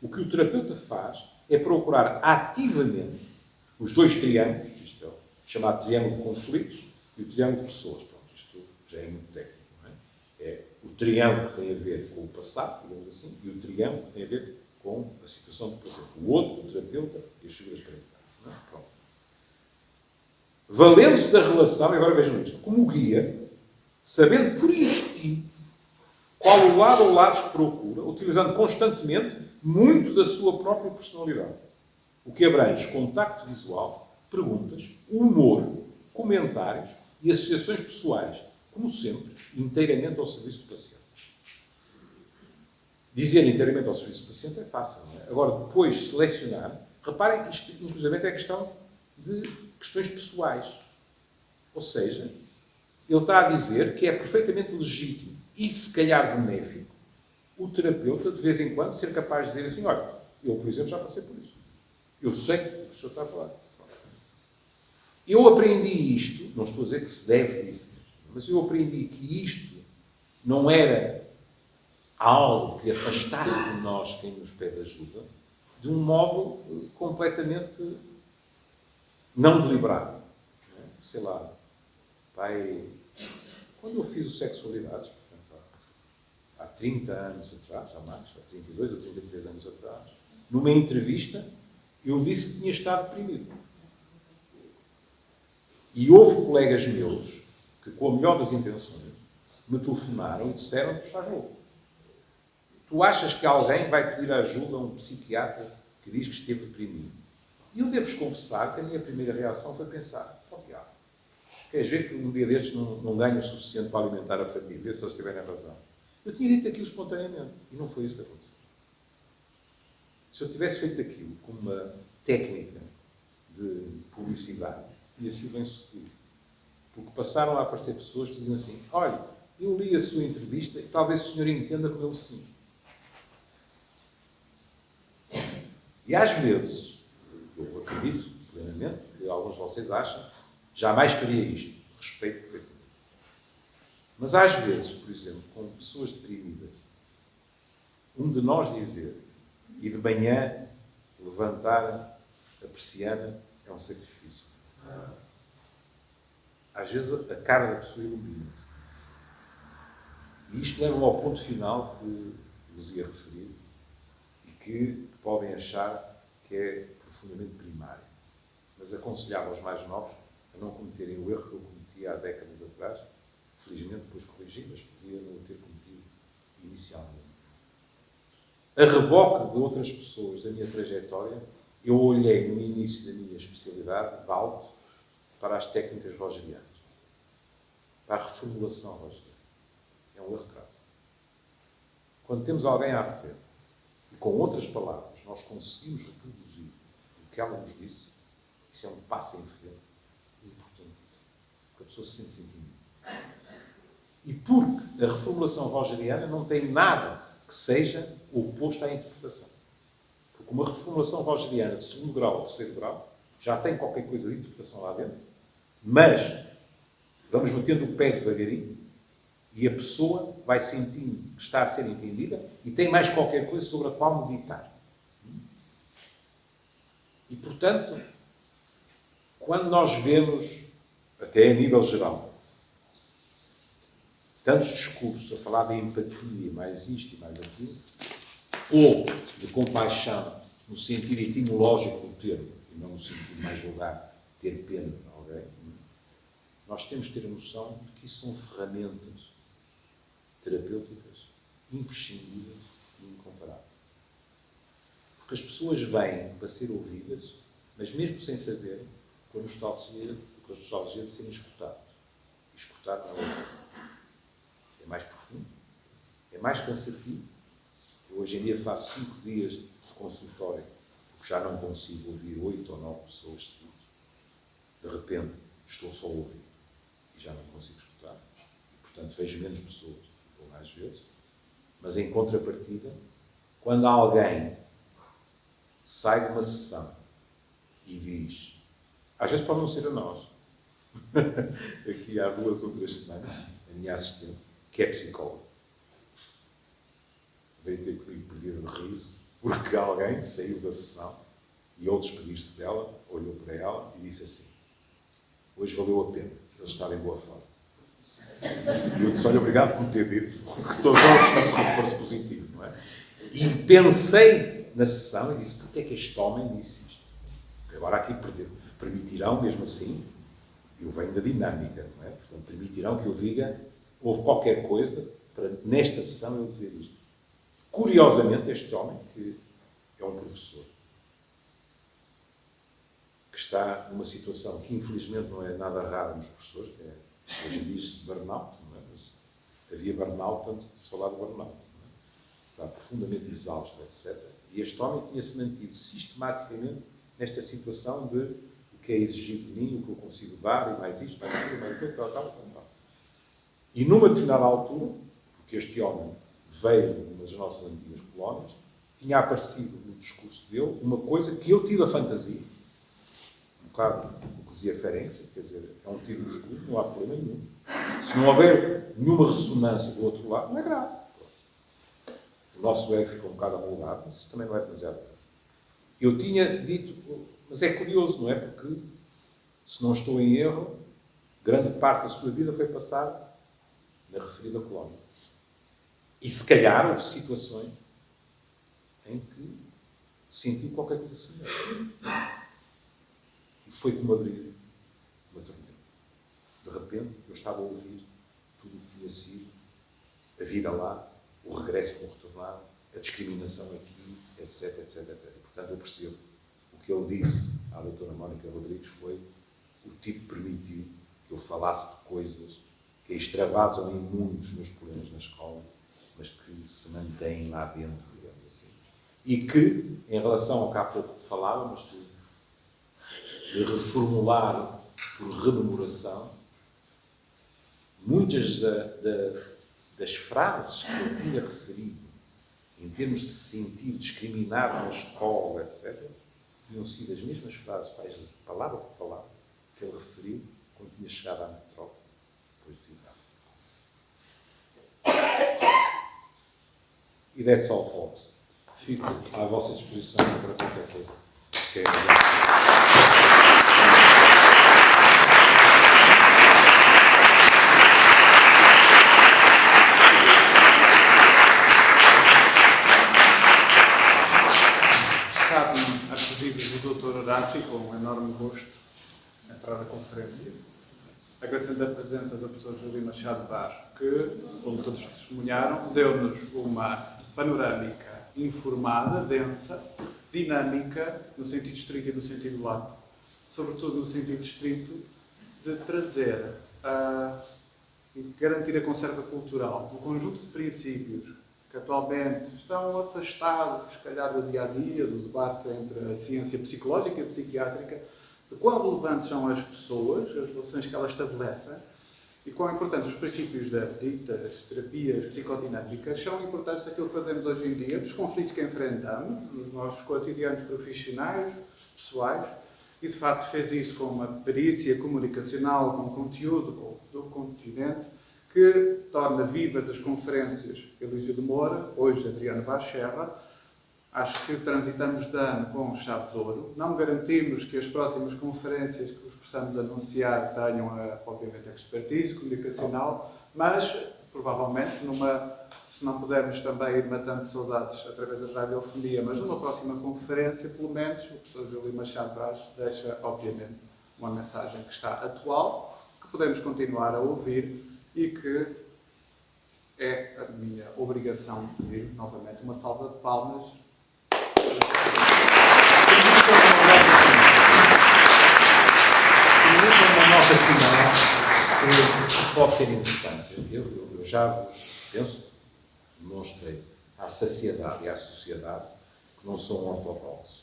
[SPEAKER 2] o que o terapeuta faz é procurar ativamente os dois triângulos, isto é o chamado triângulo de conflitos e o triângulo de pessoas. Pronto, isto já é muito técnico, não é? É o triângulo que tem a ver com o passado, digamos assim, e o triângulo que tem a ver com a situação do presente. O outro, o terapeuta e as figuras características. Não é? Pronto. Valendo-se da relação, e agora vejam isto, como guia, sabendo por instinto qual o lado ou lados que procura, utilizando constantemente muito da sua própria personalidade. O que abrange contacto visual, perguntas, humor, comentários e associações pessoais, como sempre, inteiramente ao serviço do paciente. Dizer inteiramente ao serviço do paciente é fácil, não é? Agora, depois, selecionar, reparem que isto, inclusive, é questão de questões pessoais. Ou seja, ele está a dizer que é perfeitamente legítimo e, se calhar, benéfico o terapeuta, de vez em quando, ser capaz de dizer assim, olha, eu, por exemplo, já passei por isso. Eu sei que o senhor está a falar. Eu aprendi isto, não estou a dizer que se deve dizer, mas eu aprendi que isto não era algo que afastasse de nós quem nos pede ajuda, de um modo completamente não deliberado. Não é? Sei lá, pai, quando eu fiz o Sexualidades, portanto, há 30 anos atrás, há mais, há 32 ou 33 anos atrás, numa entrevista, eu disse que tinha estado deprimido. E houve colegas meus que, com a melhor das intenções, me telefonaram e disseram que estás louco. Tu achas que alguém vai pedir ajuda a um psiquiatra que diz que esteve deprimido? E eu devo-vos confessar que a minha primeira reação foi pensar, diabo, queres ver que um dia destes não ganho o suficiente para alimentar a família, se eles tiverem razão? Eu tinha dito aquilo espontaneamente e não foi isso que aconteceu. Se eu tivesse feito aquilo como uma técnica de publicidade, tinha sido bem sucedido. Porque passaram a aparecer pessoas que diziam assim, olha, eu li a sua entrevista e talvez o senhor entenda como eu sinto. E às vezes, eu acredito plenamente que alguns de vocês acham, jamais faria isto. Respeito perfeitamente. Mas às vezes, por exemplo, com pessoas deprimidas, um de nós dizer e de manhã levantar a persiana é um sacrifício. Às vezes a cara da pessoa ilumina-se. E isto leva-me ao ponto final que vos ia referir e que podem achar que é profundamente primário. Mas aconselhava aos mais novos a não cometerem o erro que eu cometi há décadas atrás, felizmente depois corrigi, mas podia não o ter cometido inicialmente. A reboque de outras pessoas da minha trajetória, eu olhei no início da minha especialidade, de alto, para as técnicas rogerianas, para a reformulação rogeriana. É um erro crasso. Quando temos alguém à frente e com outras palavras nós conseguimos reproduzir o que ela nos disse, isso é um passo em frente importantíssimo, porque a pessoa se sente entendida. E porque a reformulação rogeriana não tem nada que seja oposto à interpretação. Porque uma reformulação rogeriana de segundo grau ou terceiro grau já tem qualquer coisa de interpretação lá dentro, mas vamos metendo o pé devagarinho e a pessoa vai sentindo que está a ser entendida e tem mais qualquer coisa sobre a qual meditar. E, portanto, quando nós vemos, até a nível geral, tantos discursos a falar de empatia, mais isto e mais aquilo, ou de compaixão, no sentido etimológico do termo, e não no sentido mais vulgar, ter pena de alguém, nós temos de ter a noção de que isso são ferramentas terapêuticas imprescindíveis e incomparáveis. Porque as pessoas vêm para ser ouvidas, mas mesmo sem saberem, com a nostalgia de serem escutadas. E escutar não é mais profundo, é mais cansativo. Eu hoje em dia faço 5 dias de consultório, porque já não consigo ouvir 8 ou 9 pessoas seguidas. De repente, estou só a ouvir e já não consigo escutar. E, portanto, vejo menos pessoas, ou mais vezes. Mas, em contrapartida, quando alguém sai de uma sessão e diz, às vezes pode não ser a nós, aqui há 2 ou 3 semanas, a minha assistente, que é psicóloga, veio ter comigo perder de riso, porque alguém saiu da sessão e ao despedir-se dela, olhou para ela e disse assim, hoje valeu a pena, ele estava em boa forma. E eu disse, olha, obrigado por me ter dito, que todos nós estamos de reforço positivo, não é? E pensei na sessão e disse, porque é que este homem disse isto? Porque agora aqui permitirão, mesmo assim, eu venho da dinâmica, não é? Portanto, permitirão que eu diga, houve qualquer coisa para, nesta sessão, eu dizer isto. Curiosamente, este homem, que é um professor, que está numa situação que, infelizmente, não é nada rara nos professores, que é, hoje diz-se burnout, não é? Mas havia burnout antes de se falar de burnout, não é? Está profundamente exausto, etc. E este homem tinha-se mantido sistematicamente nesta situação de o que é exigido de mim, o que eu consigo dar, e mais isto, mais aquilo, mais aquilo, tal. E numa determinada altura, porque este homem veio de uma das nossas antigas colónias, tinha aparecido no discurso dele uma coisa que eu tive a fantasia, um bocado o que dizia Ferenc, quer dizer, é um tiro no escuro, não há problema nenhum. Se não houver nenhuma ressonância do outro lado, não é grave. O nosso ego fica um bocado amolgado, mas isso também não é demasiado grave. Eu tinha dito, mas é curioso, não é? Porque, se não estou em erro, grande parte da sua vida foi passada na referida colónia. E se calhar houve situações em que senti qualquer coisa semelhante. E foi como abrir uma torneira. De repente, eu estava a ouvir tudo o que tinha sido, a vida lá, o regresso como retornado, a discriminação aqui, etc, etc, etc. E, portanto, eu percebo. O que ele disse à doutora Mónica Rodrigues foi: o tipo permitiu que eu falasse de coisas que extravasam em muitos meus problemas na escola, mas que se mantêm lá dentro, digamos assim. E que, em relação ao que há pouco falávamos, de reformular por rememoração, muitas das frases que eu tinha referido, em termos de se sentir discriminado na escola, etc., tinham sido as mesmas frases, palavra por palavra, que ele referiu quando tinha chegado à metrópole, depois de Vietnã. E that's all, folks. Fico à vossa disposição para qualquer coisa que é
[SPEAKER 3] Cabe-me às pedidos do Dr. Horácio, com um enorme gosto, encerrar a conferência, agradecendo a presença da professora Júlia Machado Vaz, que, como todos testemunharam, deu-nos uma panorâmica informada, densa, dinâmica, no sentido estrito e no sentido largo, sobretudo no sentido estrito, de trazer e garantir a conserva cultural do conjunto de princípios que atualmente estão afastados, se calhar, do dia-a-dia, do debate entre a ciência psicológica e a psiquiátrica, de quão relevantes são as pessoas, as relações que elas estabelecem, e quão importantes os princípios das ditas terapias psicodinâmicas são importantes daquilo que fazemos hoje em dia, dos conflitos que enfrentamos, nos nossos cotidianos profissionais, pessoais, e de facto fez isso com uma perícia comunicacional, com conteúdo do continente, que torna vivas as conferências Elísio de Moura, hoje Adriano Vaz Serra. Acho que transitamos de ano com chave de ouro. Não garantimos que as próximas conferências que vos possamos anunciar tenham, obviamente, a expertise comunicacional, mas, provavelmente, se não pudermos também ir matando saudades através da radiofonia, mas numa próxima conferência, pelo menos, o professor Júlio Machado Vaz deixa, obviamente, uma mensagem que está atual, que podemos continuar a ouvir e que é a minha obrigação pedir, novamente, uma salva de palmas.
[SPEAKER 2] Uma nota final que pode ter importância. Eu já vos penso, demonstrei à saciedade e à sociedade que não sou um ortodoxo.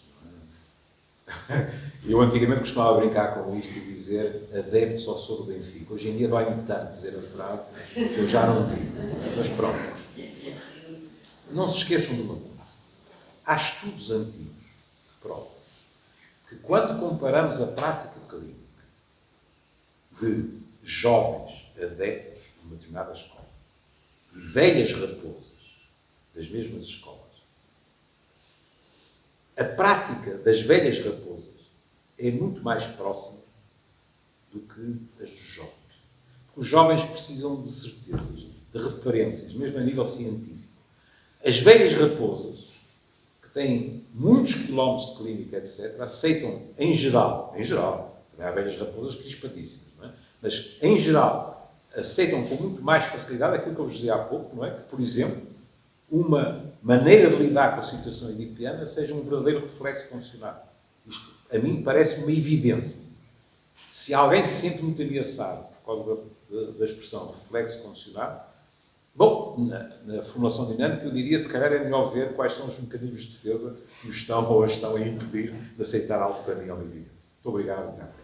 [SPEAKER 2] Eu antigamente costumava brincar com isto e dizer adepto só sou do Benfica. Hoje em dia dói-me tanto dizer a frase que eu já não digo. Mas pronto. Não se esqueçam de uma coisa. Há estudos antigos que provam que quando comparamos a prática clínica de jovens adeptos de uma determinada escola e velhas raposas das mesmas escolas, a prática das velhas raposas é muito mais próxima do que as dos jovens. Porque os jovens precisam de certezas, de referências, mesmo a nível científico. As velhas raposas, que têm muitos quilómetros de clínica, etc., aceitam, em geral, também há velhas raposas crispadíssimas, não é? Mas, em geral, aceitam com muito mais facilidade aquilo que eu vos dizia há pouco, não é? Que, por exemplo, uma maneira de lidar com a situação edipiana seja um verdadeiro reflexo condicionado. Isto, a mim, parece uma evidência. Se alguém se sente muito ameaçado por causa da expressão reflexo condicionado, bom, na formulação dinâmica, eu diria, se calhar é melhor ver quais são os mecanismos de defesa que o estão ou a estão a impedir de aceitar algo para mim é uma evidência. Muito obrigado.